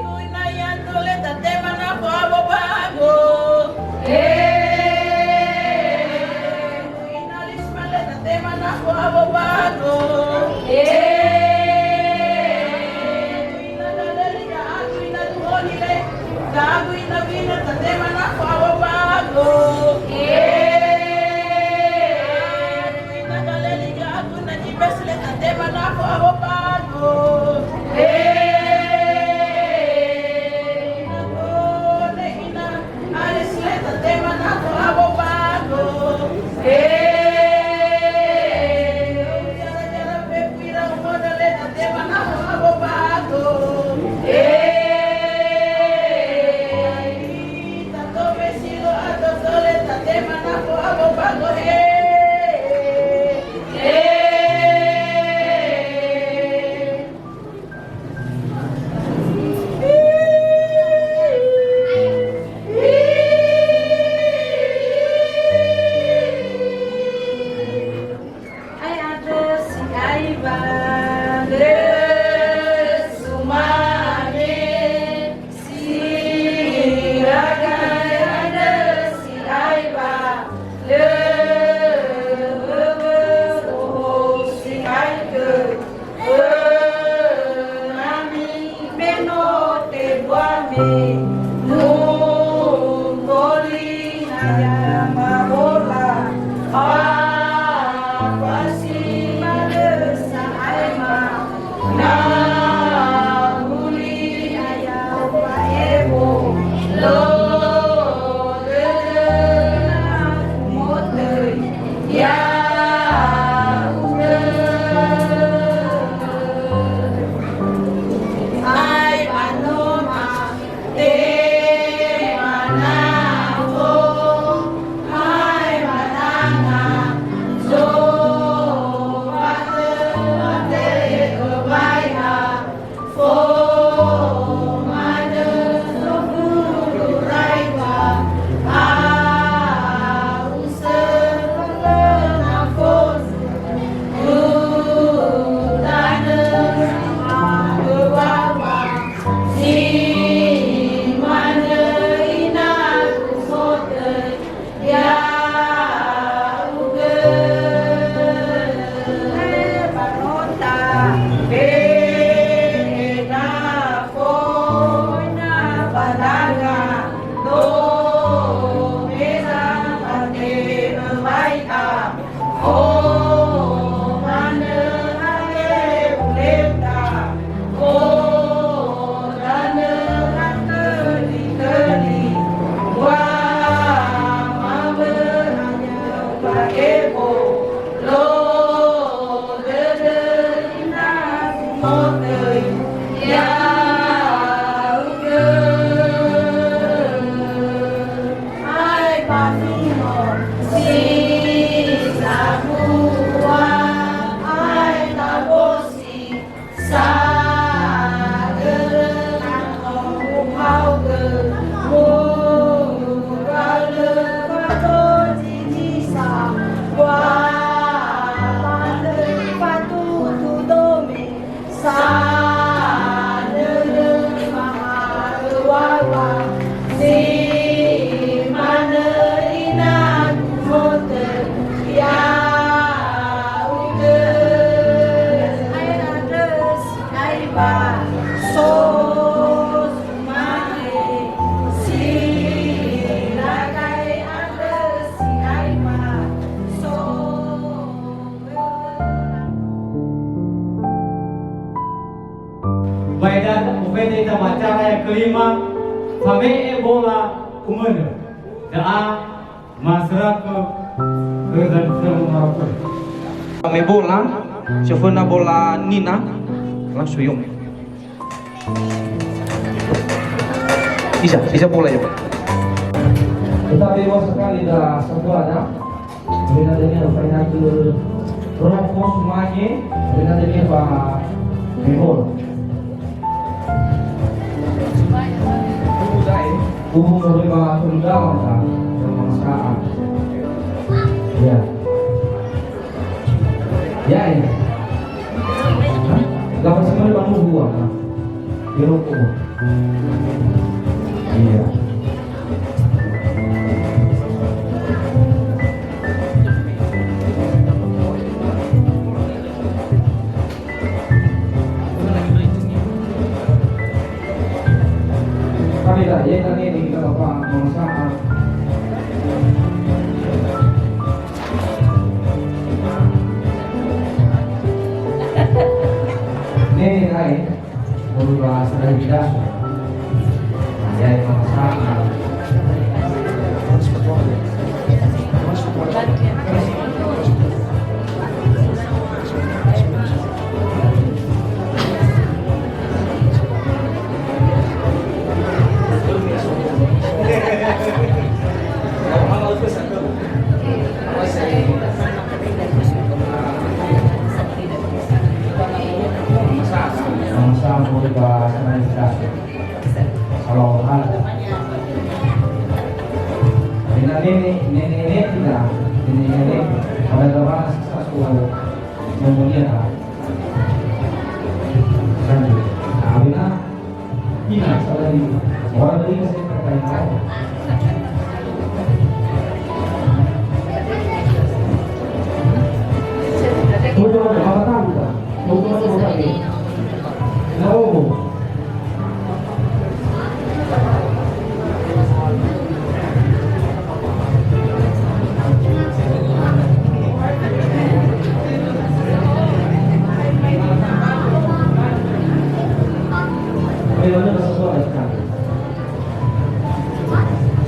Guina yanto le tate mana bago bago. Guina lisma le tate mana bago bago. Guina daleliga guina duhoni le ka guina guina tate mana bago bago. Guina daleliga guina jibes le tate mana bago bago. Ina alis le tate mana bago bago. Jara pepira umoda le tate mana bago bago. Tato vestido ato sole tate mana bago bago. Ai ada si ai bangre sumane si ragai ada si ai ba le si ai ke nami menote buame no goli naya marola pasti madesa aima na huli aya paebo lo mote ya ai anoma te manavo sama cara yang kelima, Fame bola umur. Doa masyarakat dengan semua. Kami bola, siapa bola Nina, langsung yung. Isa bola ya Pak. Kita bebas sekali dah sebuah dah. Bila dengan final rokok semuanya, bila dengan Pak Mebol. Umum beberapa undangan dah bermasalah. Ya. Ya ini. Dapat semua kamu buat lah. Di rokok. Iya. Kami dah yang ini kalau Pak mengusaha. Ini lain, berubah sudah tidak. Ya, mengusaha. Sama berubah sudah tidak. Kalau hal nenek tidak, nenek pada zaman satu mempunyai kan, abina ini sekali orang dari saya terkait Bukan apa tahu tak? Bukan lagi. No.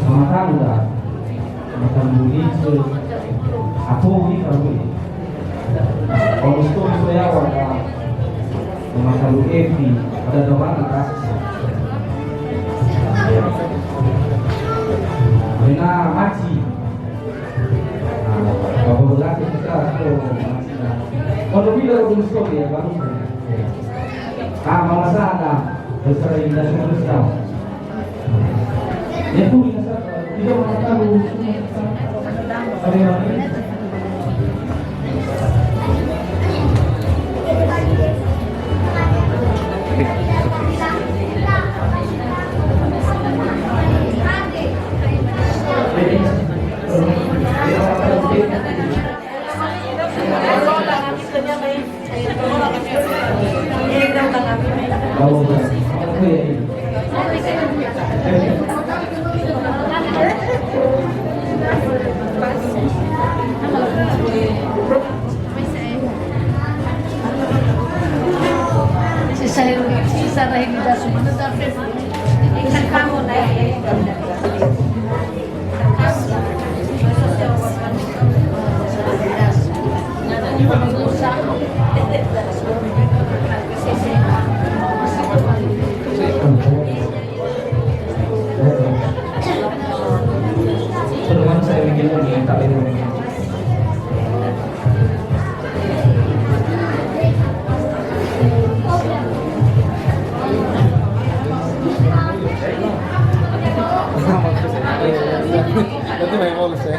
Sama dah. Makan budi aku ini kalau ini. Kalau itu saya warga makan budi ada doang atas. Karena maci. Kalau lagi kita kalau bila unsur ya baru. Masa ada besar indah semua. Ya pun tidak mengetahui ada yang lain. Sisa dahil kita sumunod ang isang kamo na Perumahan saya bikin lagi yang tak lain. Nanti main bola saya.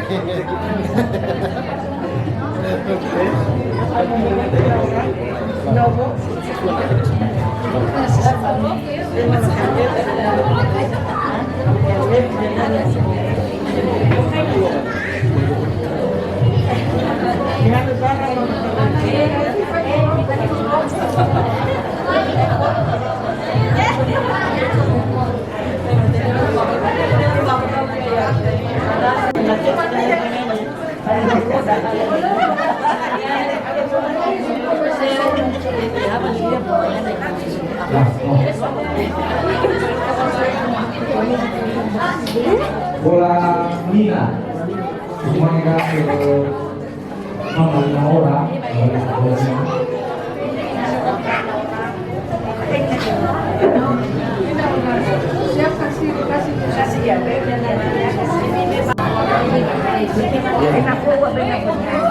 Nah, bola Nina semuanya ke mama Naora.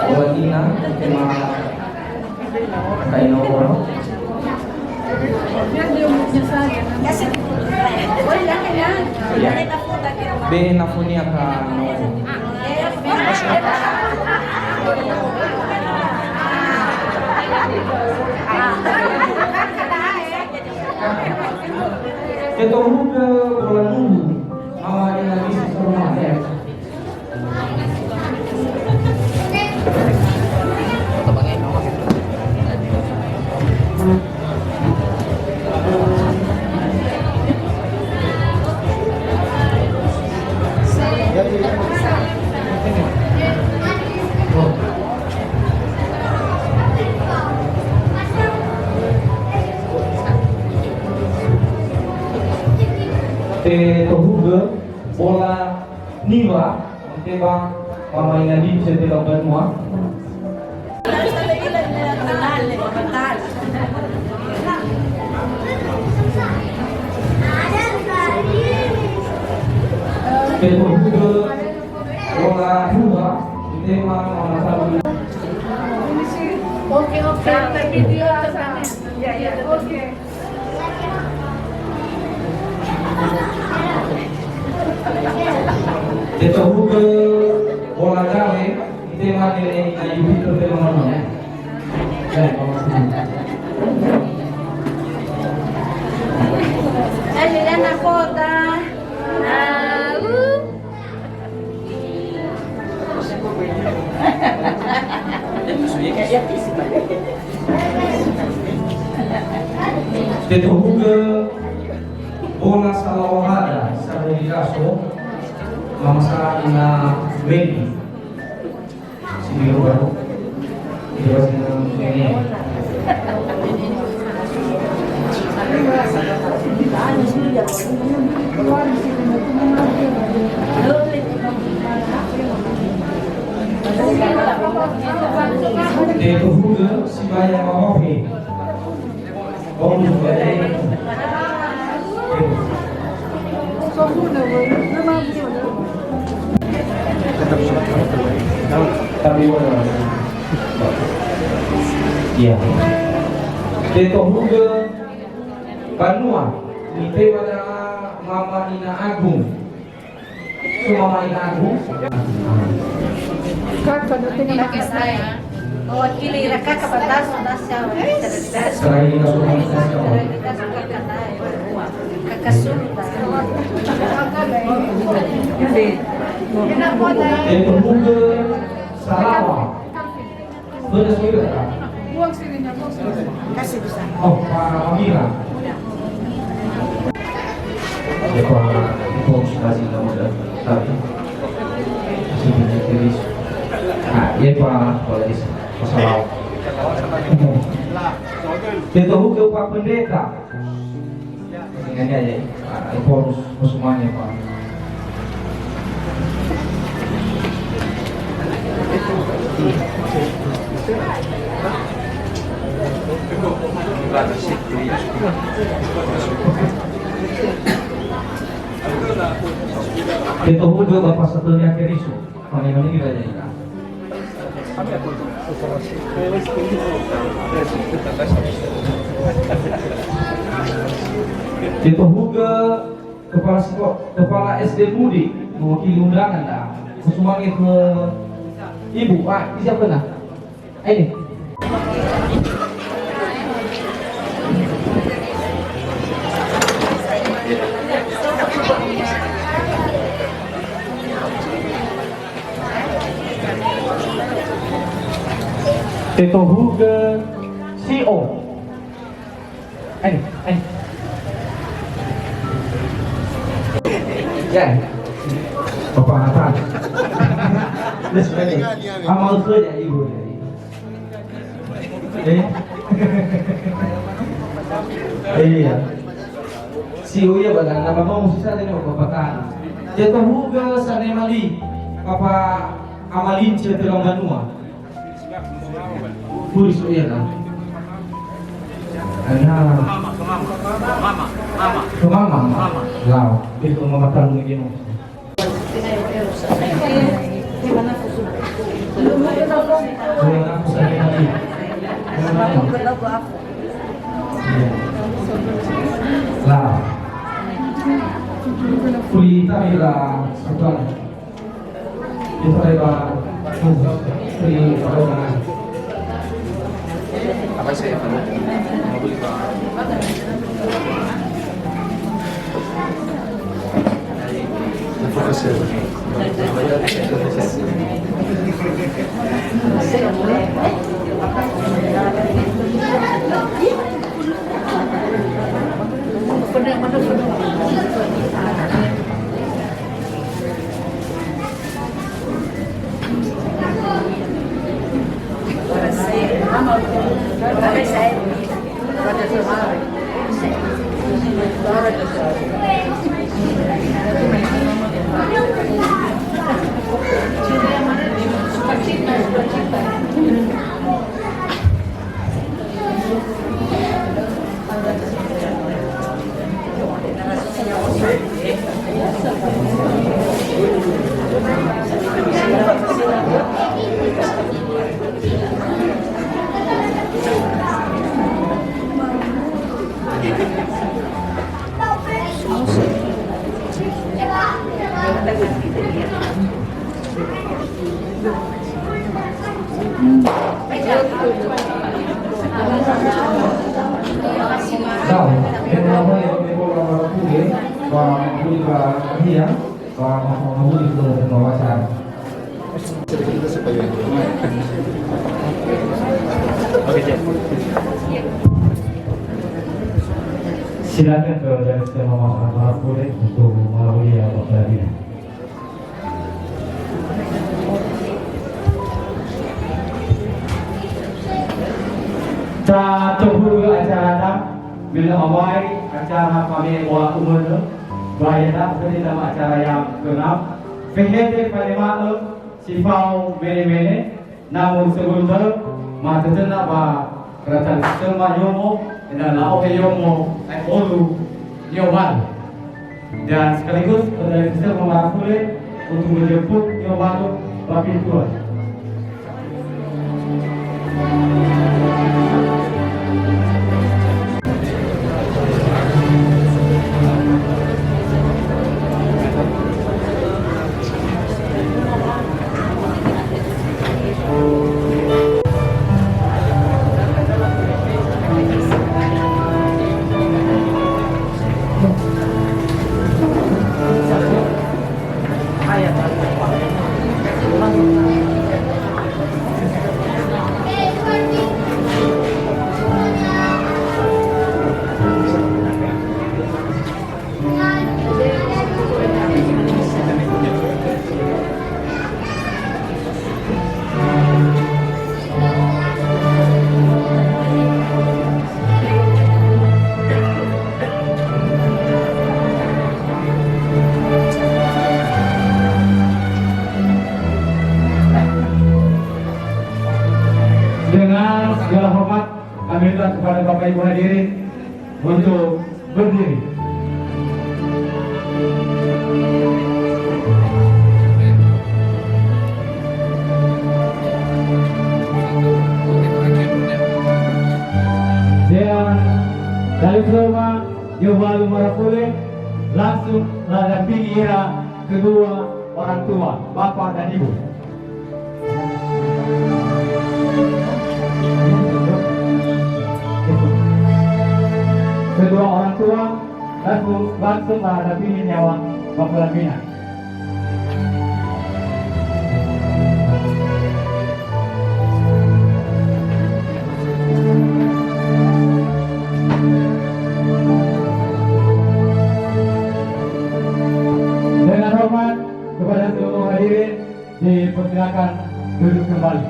Bola Nina cuma kayak Naora. Be nafunia ka Ito huga bola nunggu mama yang lagi di rumah ya. Tohuga bola Niwa tembang mama yang di bisa dilakukan semua. Tohuga bola Niwa tembang mama satu. Oke, video sana. Ya, oke. Ito huga bola gawe tema dari kayu itu tema mana? Liliana Kota. Ito huga bola salawahada sa Diraso. Mama sa na Wendy. Siguro ba? Ito ba silang Wendy? Ito huga si Bayang Mahofi. Om Bayang. Tapi wala. Iya. Ito huga Banua. Ite pada Mama Ina Agung. So Mama Ina Agung. Mewakili rakyat kepada nasional. Selain nasional. Ito huga Sarawak. Benar sudah tak? Buang sininya, buang sini. Kasih bisa. Oh, Pak Amira. Ya Pak, itu kasih kamu dah. Tapi masih tulis. Nah, ya Pak, polis masalah. Kita hukum Pak Pendeta. Ini aja. Itu harus semuanya Pak. Kita hukum Bapak satunya Kerisu. Mana-mana kita jadi. Kita huga kepala sekolah, kepala SD Budi mewakili undangan dah. Semuanya ke ibu, Pak, siapa nah? Ini. Itu huga CEO. Ini. Ya. Bapak Nathan. Amal kerja ibu. Iya. CEO ya bagan nama kamu susah tadi Bapak Tan. Jatuh huga sana mali apa amalin cia telang banua. Puri so iya lah. Mama. Lau. Itu mama tahu lagi mau. Lah, kulita ila apa? Itu adalah kuli apa? Apa sih? Mau beli Tahu, yang lama yang dibawa orang kulit, bahwa kulit dia, bahwa mau kulit itu berwawasan. Silakan ke dari semua orang kulit untuk melalui apa tadi. Satu acara bila awal acara kami buat umur bayar seperti nama acara yang keenam. Fihete palema sifau mene namun sebelum masa tena ba kerajaan semua yomo dan lau yomo olu yoman dan sekaligus dari kita memakuli untuk menjemput yoman bagi Tuhan. Dengan segala hormat kami minta kepada Bapak Ibu hadirin untuk berdiri. Dan dari rumah Yohalu Marapule langsung menghadapi era kedua orang tua, Bapak dan Ibu. Kedua orang tua langsung menghadapi nyawa Bapak Bina. Dengan hormat kepada seluruh hadirin dipersilakan duduk kembali.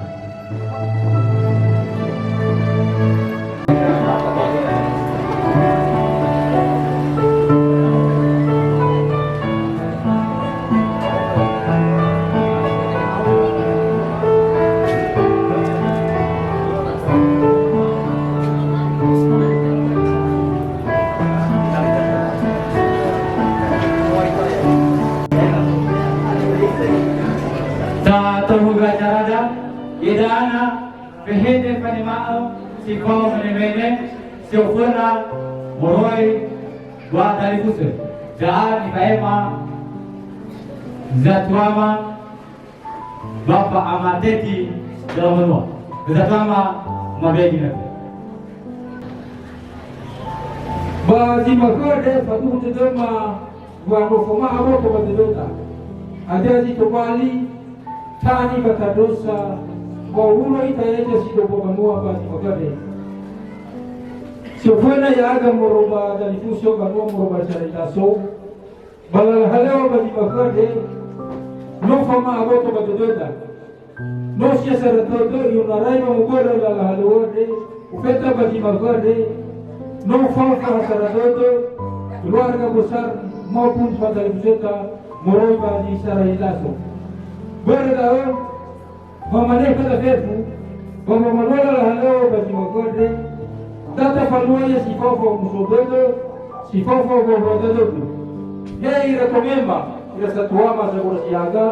Tohuga carada, idana, pehede panimao, si Paul menemene, si Ofuna, Moroi, Gua dari Pusat. Jaan Ibaema, Zatuama, Bapak Amateti, dalam menua. Zatuama, mabegi nabi. Bazi magade patu tedema gua rofoma abo to badota. Ajaji to bali tani batadosa kwa uno itayeje sido kwa mua bazi magade. Sofana ya aga moroba dari fusio banua moroba charita so. Balal haleo bazi magade no fama abo to badota. No sia saratoto yunarai mamugora la haleo de ufeta bazi magade. No falta sacerdote, keluarga besar maupun saudara beserta Moroi Bazi Sarailaso. Berdau, memaneh pada verbu, bahwa menolak halau bagi magode, tata paluaya si fofo musododo, si fofo gobododo. Ya ira komemba, ira satuama sabora siaga,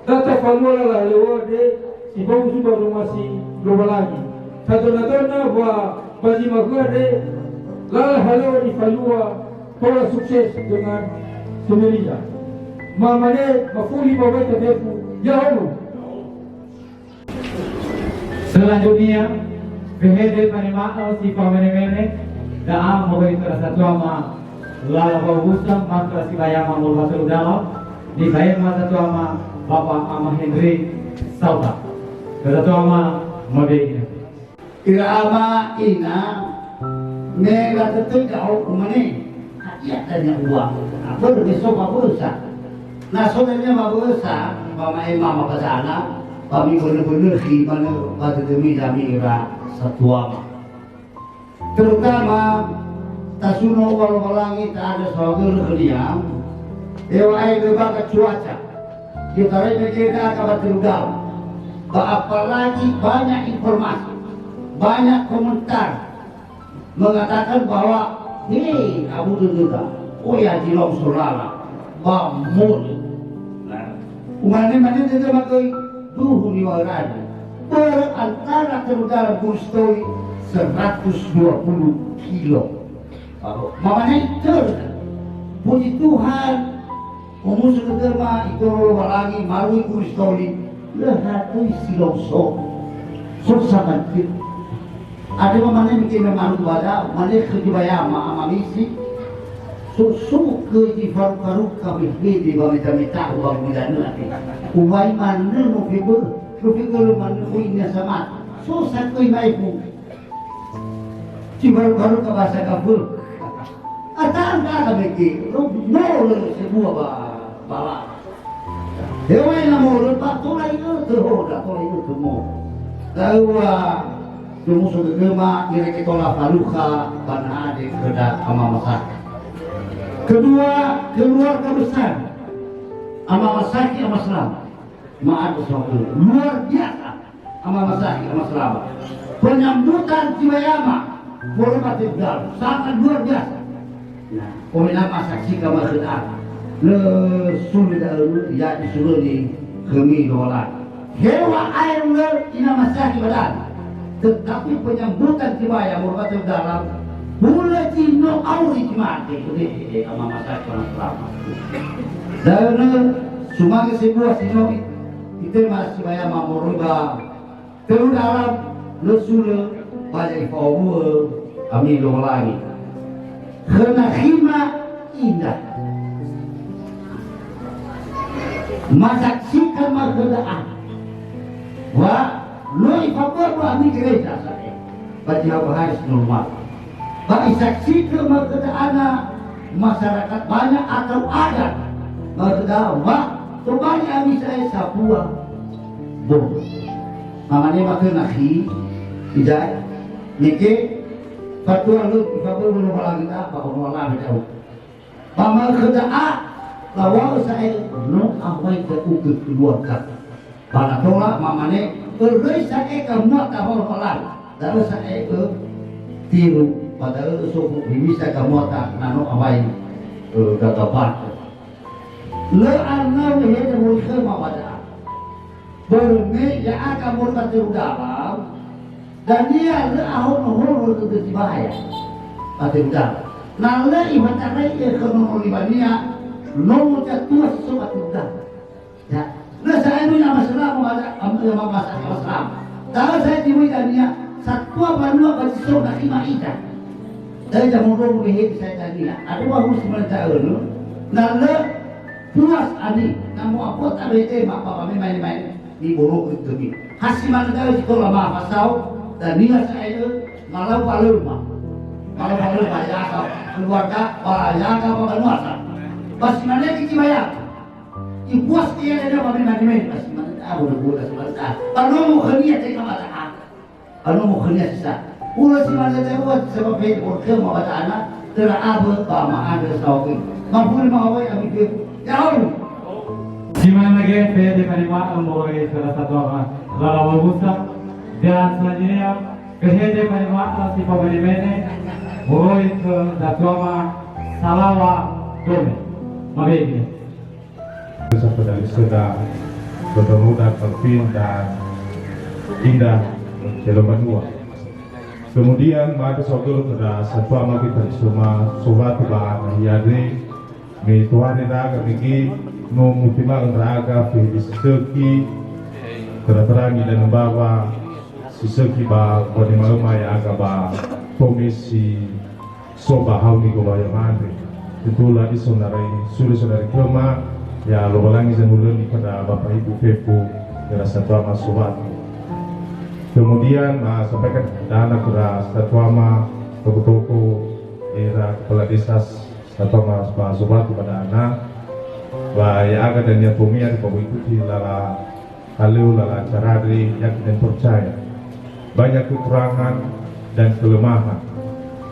tata paluaya halau de si fofo sudah rumah si global lagi. Tadona bahwa bagi magode Lala halau ifalua pola sukses dengan sendirinya. Mamane mafuli bawa tebu ya Allah. Selanjutnya, pehede panimao si pamenemene, daam mogoi terasa tuama lala bagusam mantra si bayama mulbatul dalam di bayama satuama Bapak Ama Hendri Sauta. Satuama mabegi. Irama ina Nela tetap jauh kemana? Ya tanya uang. Apa besok apa besar? Nah soalnya apa besar? Mama emang apa sana? Kami benar-benar di mana pada demi kami ira satuama. Terutama tasuno walau-walangi tak ada soal kerjaan. Ewai berbagai cuaca. Kita ini kita kabar terugal. Apalagi banyak informasi, banyak komentar. Mengatakan bahwa hei Abu Dududa, oh ya Jilong Surala, Bamul. Nah, umane tidak makai duhu di warna. Berantara terudara Bustoi 120 kilo. Mamanya itu, puji Tuhan, musuh kedema itu walangi marui Bustoi, lehatui silongso, sangat kecil. Ada mana bikin memang pada mana kerja ama misi susu kerja baru kami di bawah minta uang bulan nanti uang mana mau fikir mana uangnya sama susah kau mai pun si baru ke bahasa kabul atau enggak bikin nol sebuah bawa dewa yang mau lepas tolak itu terhoda tolak itu semua tahu musuh kegema kira kita paluka bana di kedak ama masak. Kedua keluarga besar ama masaki ama selama. Maaf sesuatu luar biasa ama masaki ama selama. Penyambutan Cibayama hormat tinggal sangat luar biasa. Nah, pemenang masaksi kama kedak le sulit ya disuruh di kemi dolar. Hewa air le ina masaki badan. Tetapi penyambutan Cibaya merupakan dalam mulai cino auri cimati itu sama masa orang selama dan sebagai sebuah cino itu masih Cibaya merupakan terus dalam lesul banyak formul kami lagi kena hima indah masaksikan magdaan wah Noi favor kami gereja saya, baca bahas normal. Bagi saksi ke magdana masyarakat banyak atau ada magdana, tu banyak kami saya sapua. Boh, namanya makan nasi, tidak, nike, fatwa lu favor lu malang kita, apa malang jauh. Pamal kerja lawal saya no awai ke ukut keluarga. Pada tolak mamane Ergai saya kamu tak malam, lalu saya tiru padahal suku bisa kamu tak nano awai kata bat. Le anak dia terus ke mawada. berme ya akan murka dalam dan dia le ahon itu dibahaya pada dalam nalle ibadah ekonomi Libania no jatuh sobat dalam ya nah saya punya masalah masalah tahu saya di Libania satu banua bagi sobat imaida dari jamu dulu ini saya tadi ada harus mencaur nalle puas ani namu apa tak bete apa main-main di buruk itu ni hasil mana tahu sekolah mah pasau dan dia saya malau mah ya keluarga ya apa keluarga pas mana kita bayar ibuas dia ada apa main-main pas mana tahu boleh sebentar kalau mau kerja cek apa tak kalau mau kerja sisa ulah si mana tahu sebab itu kerja mau kata anak terabu bama ada sahaja mampu mau apa yang itu jauh. Gimana lagi pede panima membawahi salah satu lawan busa dan selanjutnya kehede panima si pemene membawahi ke Datuama Salawa Dome. Mabegi. Dari sudah bertemu dan Alvin dan Indah Jelomanua. Kemudian ada saudara pada Datuama kita semua sobat bahan yadri mi Tuhan raga migi no mutima raga fi siseki terangi dan bawa siseki ba kodi maluma ya aga ba komisi soba hauni go bayar mandi itulah di sonarai suri kema ya lo balangi zanulun pada bapak ibu Pepu dari Datuama sobat kemudian sampaikan dana kepada Datuama toko-toko era kepala desa Datuama sobat kepada anak ya aga dan yang pemia mengikuti lala halu lala caradri yang kita percaya banyak kekurangan dan kelemahan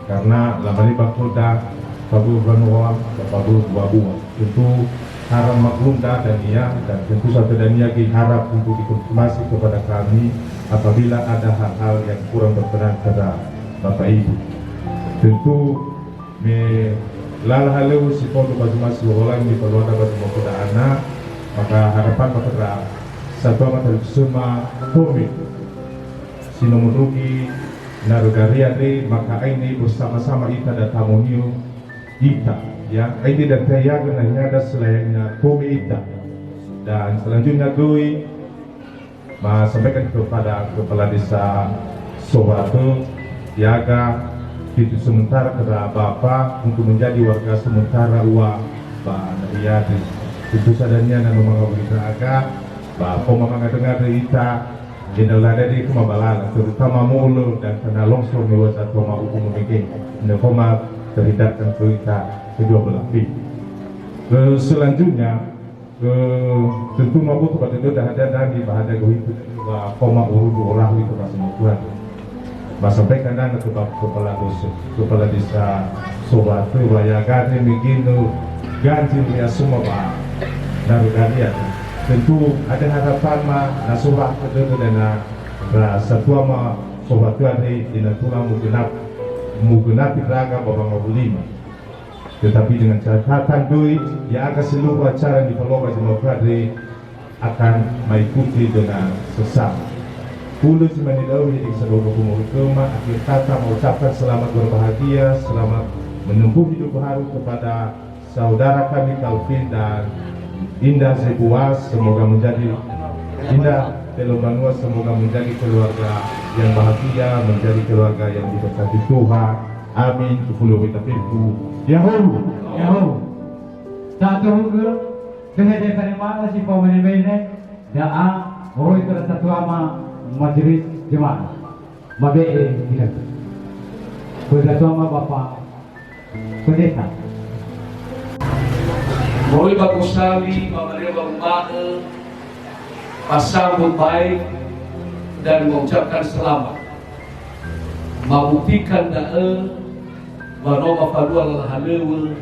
karena lamali bakulda babu banua babu babua itu haram maklumda dan ia dan tentu satu dan ia harap untuk dikonfirmasi kepada kami apabila ada hal-hal yang kurang berkenan kepada Bapak Ibu tentu lal halu si foto baju masih orang di keluarga baju muda anak maka harapan kepada satu amat semua komit sinomurugi narugariade maka ini bersama-sama kita datamoniu kita ya ini dan saya kenanya ada selainnya komit kita dan selanjutnya doi sampaikan kepada kepala desa Sobato Yaga itu sementara kepada Bapak untuk menjadi warga sementara uang Pak Riyadi tentu sadanya dan memangau agak Bapak memang dengar kita jenderal dari kemabalan terutama mulu dan kena longsor di luar satu mau hukum memikir nekoma terhidapkan kita kedua belah pihak selanjutnya tentu mampu kepada itu dah ada di bahada itu koma urut orang itu masih Tuhan sampaikan dan kepala desa Sobato Wayaga begini ganti dia semua pak narugania tentu ada harapan nasulah kedua dan Datuama Sobato ini dinatulah menggenap raga babang lima tetapi dengan catatan doi yang akan seluruh acara di Paloba Demokrasi akan mengikuti dengan sesama. Puluh semanilau di seluruh umur kema akhir kata mengucapkan selamat berbahagia, selamat menempuh hidup baru kepada saudara kami Kalvin dan Indah Zebuas. Semoga menjadi Indah Jelomanua, semoga menjadi keluarga yang bahagia, menjadi keluarga yang diberkati Tuhan. Amin. Kepuluh kita pintu. Yahoo. Satu hingga dengan daripada si pemene daa oh itu Datuama Majelis Jemaah Mabee kita Datuama Bapak Pendeta Mohon bagus sekali Bapak Bapak pasambut baik dan mengucapkan selamat membuktikan bahwa Bapak adalah halewa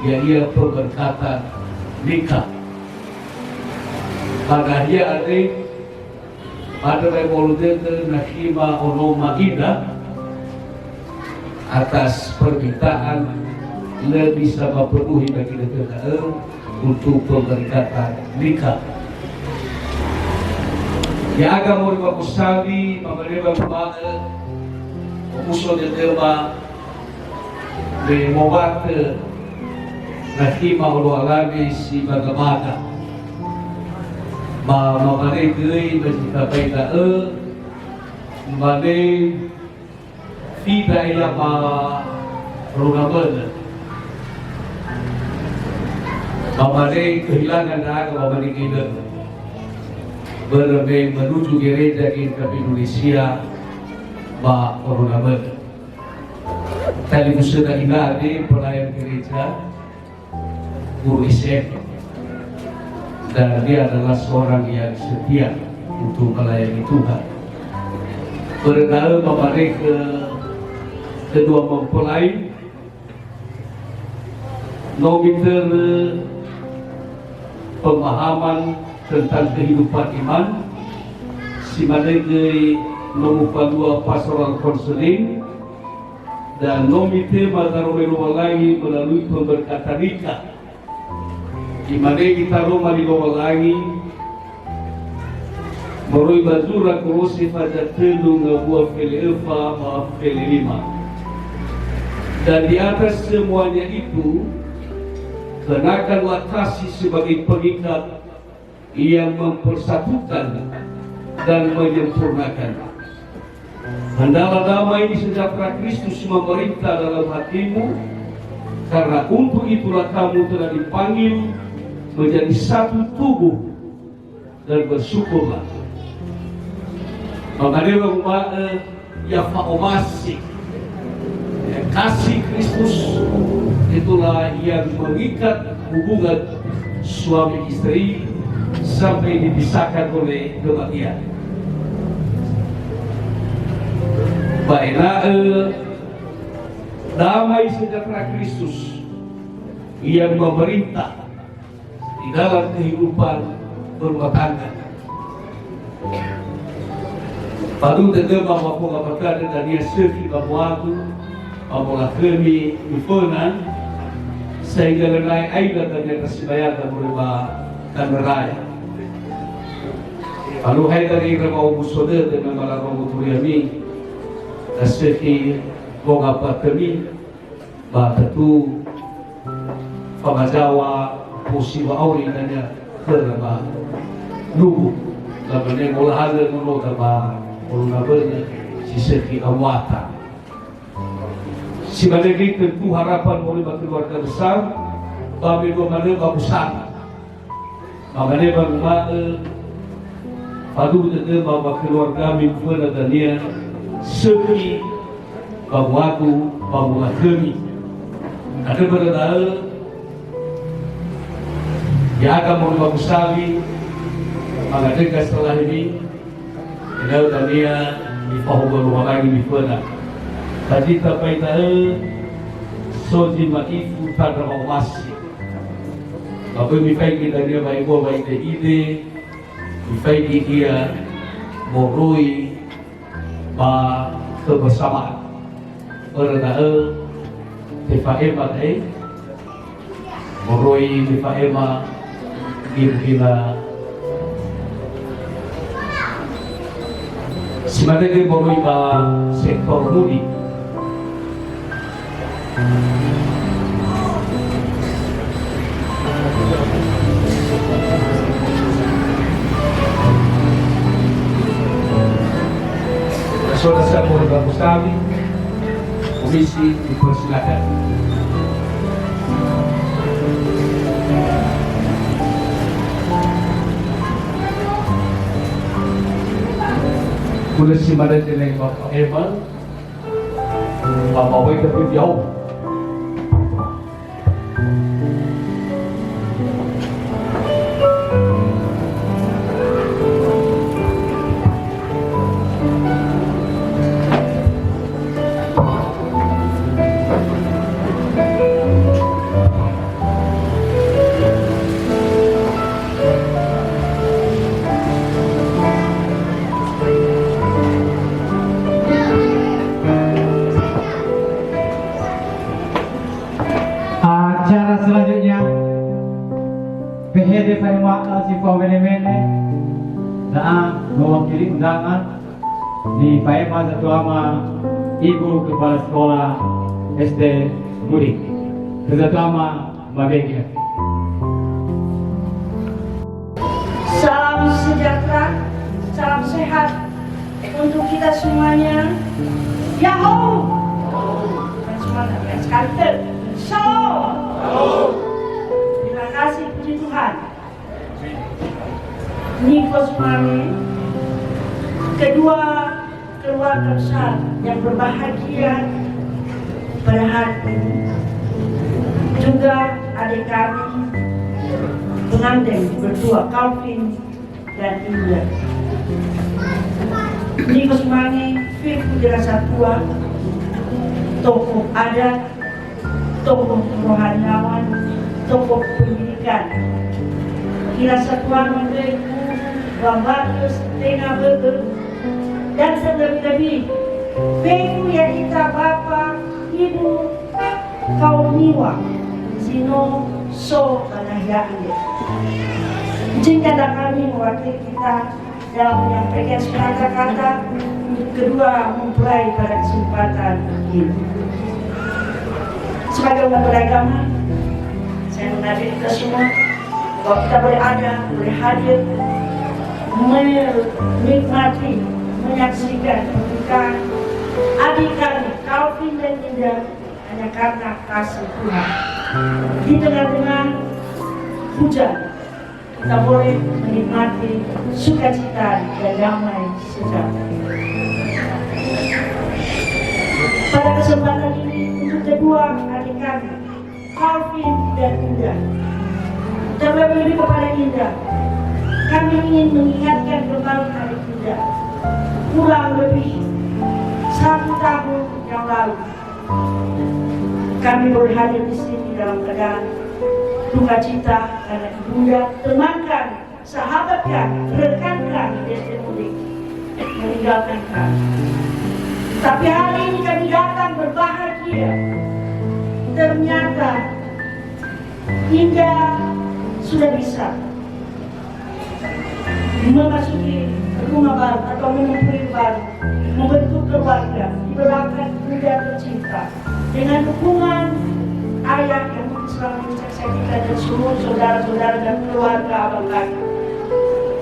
yang ia berkata nikah pada dia adik pada revolusi Nakima Onoma Ida atas permintaan lebih sama penuhi bagi negara untuk pemberkatan nikah Yaga mo riba kusabi, mamariba kumae, uso de derba, de mowate, nakima ulo alagi si bagamata. Mamari gay, masita baita mane, tidak ia rungaban. Mamari kehilangan naga, mamari kita. Bermain menuju gereja kita Indonesia ba Corona tadi sudah ingat pelayan gereja Guru Isep, dan dia adalah seorang yang setia untuk melayani Tuhan. Berdalam memberi ke kedua mempelai nomiter pemahaman tentang kehidupan iman, si manege nomor 2 pastoral konseling, dan nomite mataromelo lagi melalui pemberkatan nikah. Di mana kita Roma di lagi merui bazura kurusi pada telu ngabuah pele eva maaf pele 5, dan di atas semuanya itu kenakanlah kasih sebagai pengikat yang mempersatukan dan menyempurnakan. Hendaklah damai sejahtera Kristus memerintah dalam hatimu, karena untuk itulah kamu telah dipanggil menjadi satu tubuh, dan bersyukurlah. Mengenai yafa omasi, kasih Kristus itulah yang mengikat hubungan suami istri sampai dipisahkan oleh kematian. Baiklah, damai sejahtera Kristus yang memerintah di dalam kehidupan berumah tangga. Baru dengar bahwa pengabatan dan dia serti bahwa apabila kami dipenan sehingga lenai aida dan yang tersebayar dan berubah dan meraya. Lalu hai dari remau musoda dengan malam muturiami seperti mengapa kami tentu pemajawa posiwa auri dan ya kerana lugu lalu mula ada menolak ba ulunabanya si seperti awata. Si malegi tentu harapan oleh keluarga besar bagi mana bagusan. Makanya bagaimana padu tentang bahwa keluarga mingguan dan dia segi bahwa aku bahwa kami ada berada ya akan mau bagusali mengajarkan setelah ini kalau dan dia dipahami lagi mingguan tadi tapi tahu soji maifu pada masih. Apa mifaiki dari dia baik baik dari ide, mifaiki dia moroi ba kebersamaan. Berada tifaema moroi tifaema gila sebenarnya moroi ba sektor mudi. Saudara saya boleh bagus sekali, komisi dipersilakan. Boleh si mana dengan Bapak Eman, Bapak Wei tapi jauh. mewakili undangan di Pak Ema Zatuama, Ibu Kepala Sekolah SD Mudik. Zatuama Mbak Begia. Salam sejahtera, salam sehat untuk kita semuanya. Yahoo! Dan semangat yang sekali Shalom! Terima kasih, puji Tuhan. Niko Sumani, kedua keluarga besar yang berbahagia pada hari ini. Juga adik kami pengantin berdua, Calvin dan Indah. Niko Sumani, Firku Dirasa Tua, tokoh adat, tokoh rohaniawan, tokoh pendidikan. Kira satuan menteriku, Bambatus, Tengah Beger, dan selebih-lebih. Feku ya kita Bapak, Ibu, kaum Niwa, Zino, So, Kanahyaannya. Izinkanlah kami mewakili kita dalam menyampaikan kata-kata untuk kedua mempelai pada kesempatan ini. Sebagai umat beragama, saya mengajak kita semua bahwa kita boleh ada, boleh hadir, menikmati, menyaksikan pernikahan adik kami, Calvin dan Indah, hanya karena kasih Tuhan. Di tengah-tengah hujan, kita boleh menikmati sukacita dan damai sejahtera. Pada kesempatan ini, untuk kedua adik kami, Calvin dan Indah, terlebih kepada Indah, kami ingin mengingatkan kembali adik Indah. Kurang lebih 1 tahun yang lalu, kami berhadir di sini dalam keadaan duka cita karena ibunda, teman kami, sahabat kami, rekan kami di SD Mudik meninggalkan kami. Tapi hari ini kami datang berbahagia. Ternyata Indah sudah bisa memasuki rumah baru atau menemui baru, membentuk keluarga di belakang bunda tercinta dengan dukungan ayah yang selama ini saya kita dan seluruh saudara-saudara dan keluarga abang kakak.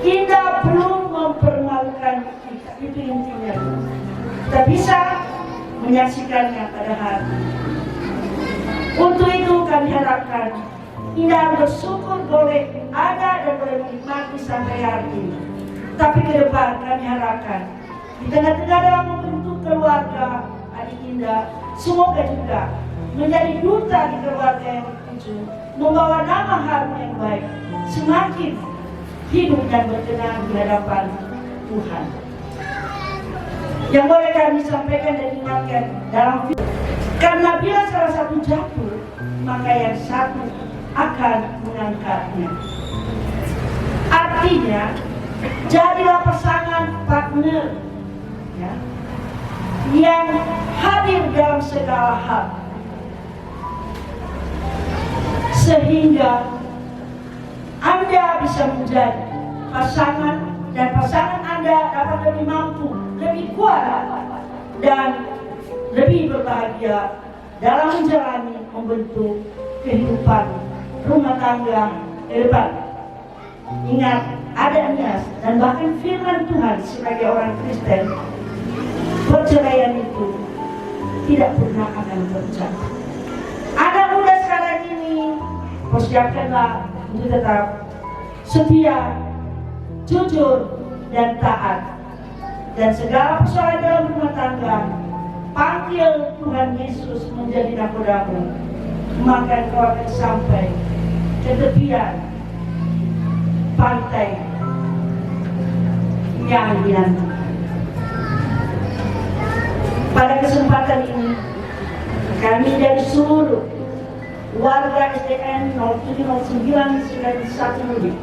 Indah belum mempermalukan kita, itu intinya. Kita bisa menyaksikannya pada hari ini. Untuk itu kami harapkan Indah bersyukur boleh ada dan boleh menikmati sampai hari ini. Tapi ke depan kami harapkan di tengah-tengah dalam membentuk keluarga adik Indah, semoga juga menjadi duta di keluarga yang tertuju, membawa nama harum yang baik, semakin hidup dan berkenan di hadapan Tuhan. Yang boleh kami sampaikan dan ingatkan dalam film, karena bila salah satu jatuh, maka yang satu akan mengangkatnya. Artinya, jadilah pasangan partner ya, yang hadir dalam segala hal, sehingga Anda bisa menjadi pasangan dan pasangan Anda dapat lebih mampu, lebih kuat dan lebih berbahagia dalam menjalani membentuk kehidupan rumah tangga ke depan. Ingat, ada niat dan bahkan firman Tuhan sebagai orang Kristen, perceraian itu tidak pernah akan terjadi. Anak muda sekarang ini persiapkanlah untuk tetap setia, jujur dan taat, dan segala persoalan dalam rumah tangga panggil Tuhan Yesus menjadi nakodamu, maka kau akan sampai ke tepian pantai yang dinanti. Pada kesempatan ini, kami dari seluruh warga SDN 070991 Mudik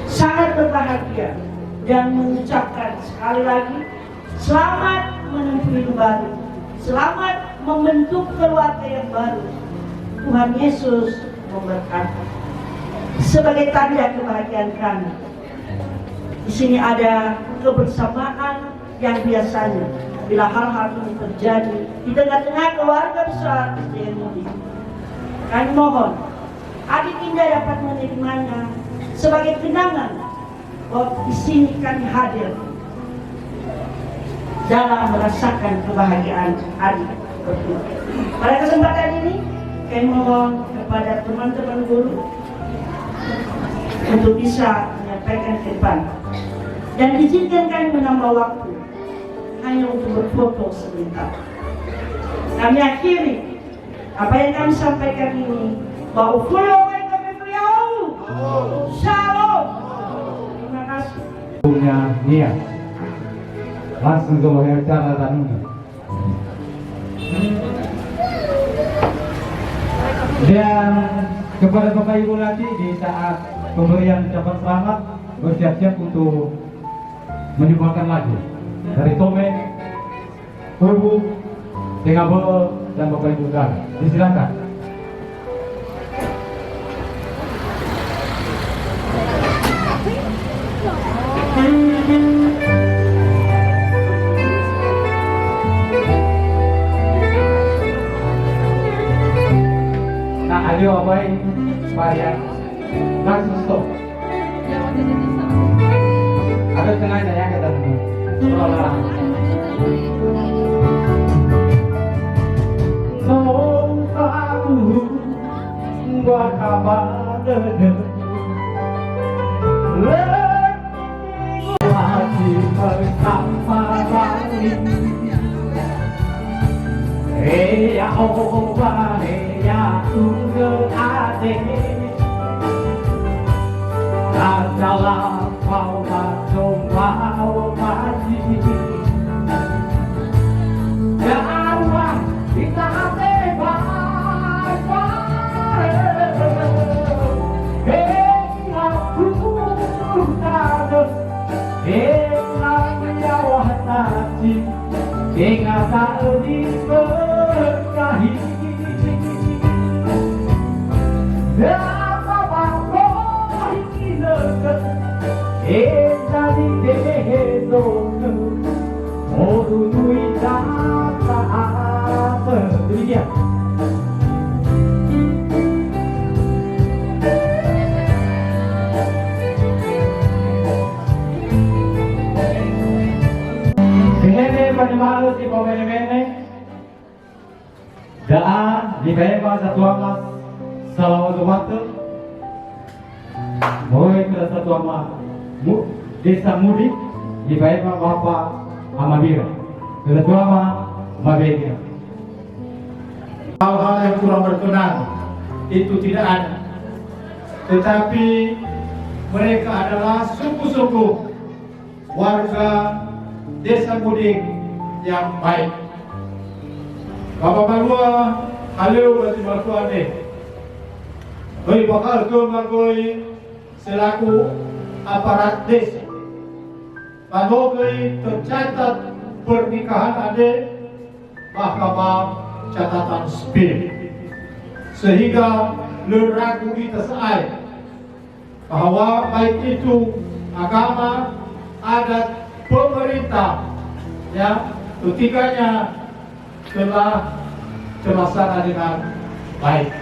sangat berbahagia dan mengucapkan sekali lagi selamat menempuh hidup baru, selamat membentuk keluarga yang baru. Tuhan Yesus memberkati. Sebagai tanda kebahagiaan kami, Di sini ada kebersamaan yang biasanya bila hal-hal ini terjadi di tengah-tengah keluarga besar SDN. Kami mohon adik Indah dapat menerimanya sebagai kenangan bahwa di sini kami hadir dalam merasakan kebahagiaan adik berdua. Pada kesempatan ini, kami mohon kepada teman-teman guru untuk bisa menyampaikan ke depan. Dan izinkan kami menambah waktu hanya untuk berfoto sebentar. Kami akhiri apa yang kami sampaikan ini. Bahwa Shalom. Terima kasih. Punya niat langsung ke acara tadi. Dan kepada Bapak Ibu nanti di saat pemberian ucapan selamat bersiap-siap untuk menyumbangkan lagu dari Tome, Ibu, Tengabe, dan Bapak Ibu Saudara. Disilakan. Nah, ayo abai, varian langsung stop. Ada tengahnya ya kata teman. Nong aku buat kabar deh. Lagi bersama lagi. Ya Allah, ya Tuhan ada. Dalam kau coba mati. Jangan kita bebas. Ingat tak diberkahi. Dapat bangkok ini lekat. Tadi dedoke. Modu duit tak apa. Demikian. Malu si pemene-mene doa dibeba satu amas salawat waktu boy ke satu amas desa mudik dibeba bapak amabira satu amas mabega. Hal-hal yang kurang berkenan itu tidak ada, tetapi mereka adalah suku-suku warga desa mudik yang baik. Bapak Balua, halo berarti Balua deh. Koi bakal koi selaku aparat desa. Koi tercatat pernikahan ade mahkamah catatan sipil, sehingga leragu kita seai bahwa baik itu agama, adat, pemerintah, ya, ketiganya telah terlaksana dengan baik.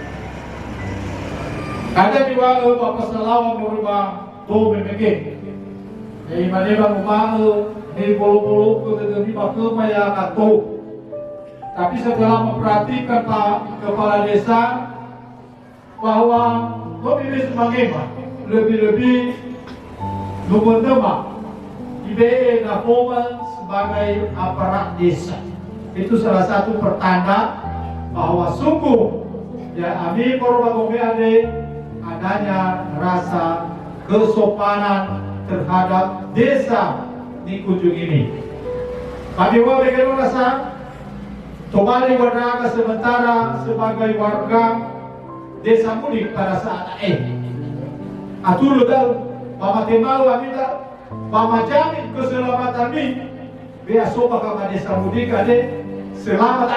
Ada juga Bapak Salawa merubah do BPG. Jadi mana bang rumah di polo-polo ke maya kanto. Tapi setelah memperhatikan Pak Kepala Desa bahwa pemilih sebagaimana lebih-lebih teman IBE Napoman sebagai aparat desa, itu salah satu pertanda bahwa sungguh ya kami Korbangobe ade adanya rasa kesopanan terhadap desa di Kujung ini. Kami bagaimana rasa kembali bernaga sementara sebagai warga desa mudik pada saat atur legal Mama Temalu Amida Mama jamin keselamatan ini biar sopa kama desa mudik ade selamat.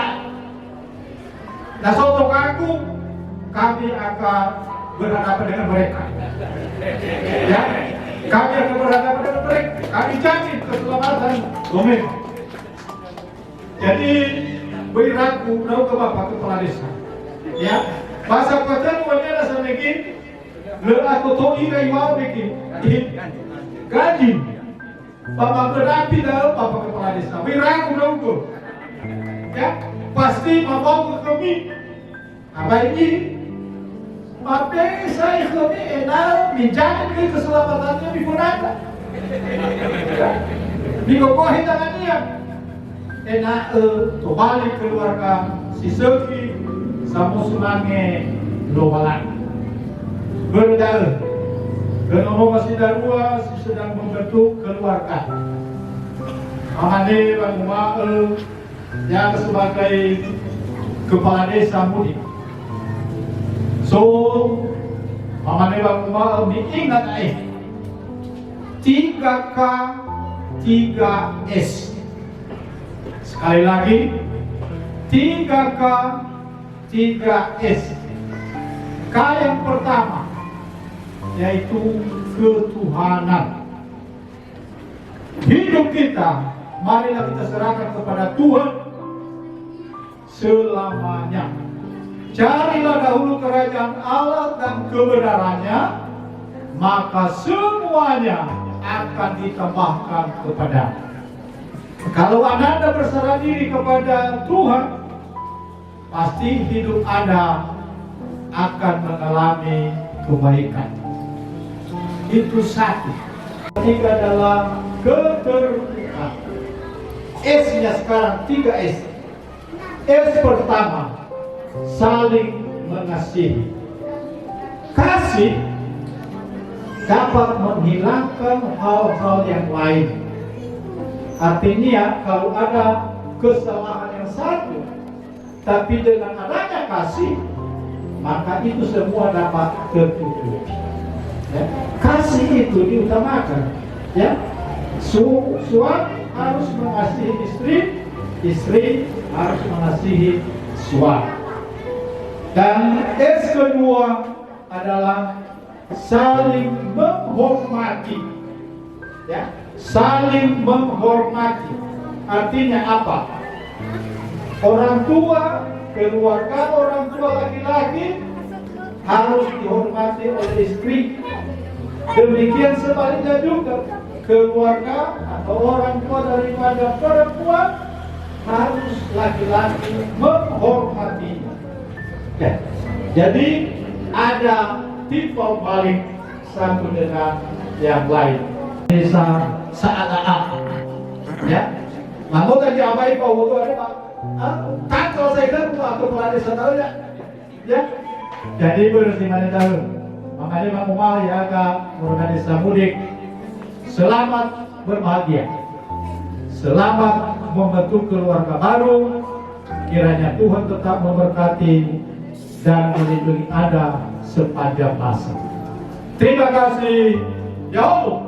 Nah sotok aku kami akan berhadapan dengan mereka ya. Kami akan berhadapan dengan mereka. Kami jamin keselamatan domain. Jadi beraku nau ke Bapak Kepala Desa. Ya, masa pertemuannya adalah semegi. Le aku toi kaiwa bikin gaji. Bapak berapi dalam Bapak Kepala Desa. Beraku nau ke. Ya, pasti Bapak kami. Apa ini? Apa saya kami enak menjamin keselamatannya di Bonanda. Dikokohin tangan dia. Enak kembali keluarga si Seki sama Sunange Lobalan. Berdal. Kenapa masih darua si sedang membentuk keluarga. Amane Bang Umael yang sebagai kepala desa mudik. So, Amane Bang Umael diingat 3K 3S. Sekali lagi 3K 3S. K yang pertama yaitu ketuhanan. Hidup kita marilah kita serahkan kepada Tuhan selamanya. Carilah dahulu kerajaan Allah dan kebenarannya, maka semuanya akan ditambahkan kepada. Kalau Anda berserah diri kepada Tuhan, pasti hidup Anda akan mengalami kebaikan. Itu satu. Ketiga dalam keterbukaan. S-nya sekarang 3S. S pertama, saling mengasihi. Kasih dapat menghilangkan hal-hal yang lain. Artinya kalau ada kesalahan yang satu, tapi dengan adanya kasih, maka itu semua dapat tertutupi. Ya. Kasih itu diutamakan. Ya. Suami harus mengasihi istri, istri harus mengasihi suami. Dan S kedua adalah saling menghormati. Ya. Saling menghormati. Artinya apa? Orang tua, keluarga orang tua laki-laki harus dihormati oleh istri. Demikian sebaliknya juga keluarga atau orang tua daripada perempuan harus laki-laki menghormatinya. Ya. Jadi ada timbal balik satu dengan yang lain. Desa saat ya, namun tadi abai kau itu ada pak. Tak selesaikan atau kepala desa tahu ya. Jadi bersih mana tahu. Makanya Bang Umael ya agak organisasi mudik. Selamat berbahagia. Selamat membentuk keluarga baru. Kiranya Tuhan tetap memberkati dan melindungi Anda sepanjang masa. Terima kasih. Ya Allah.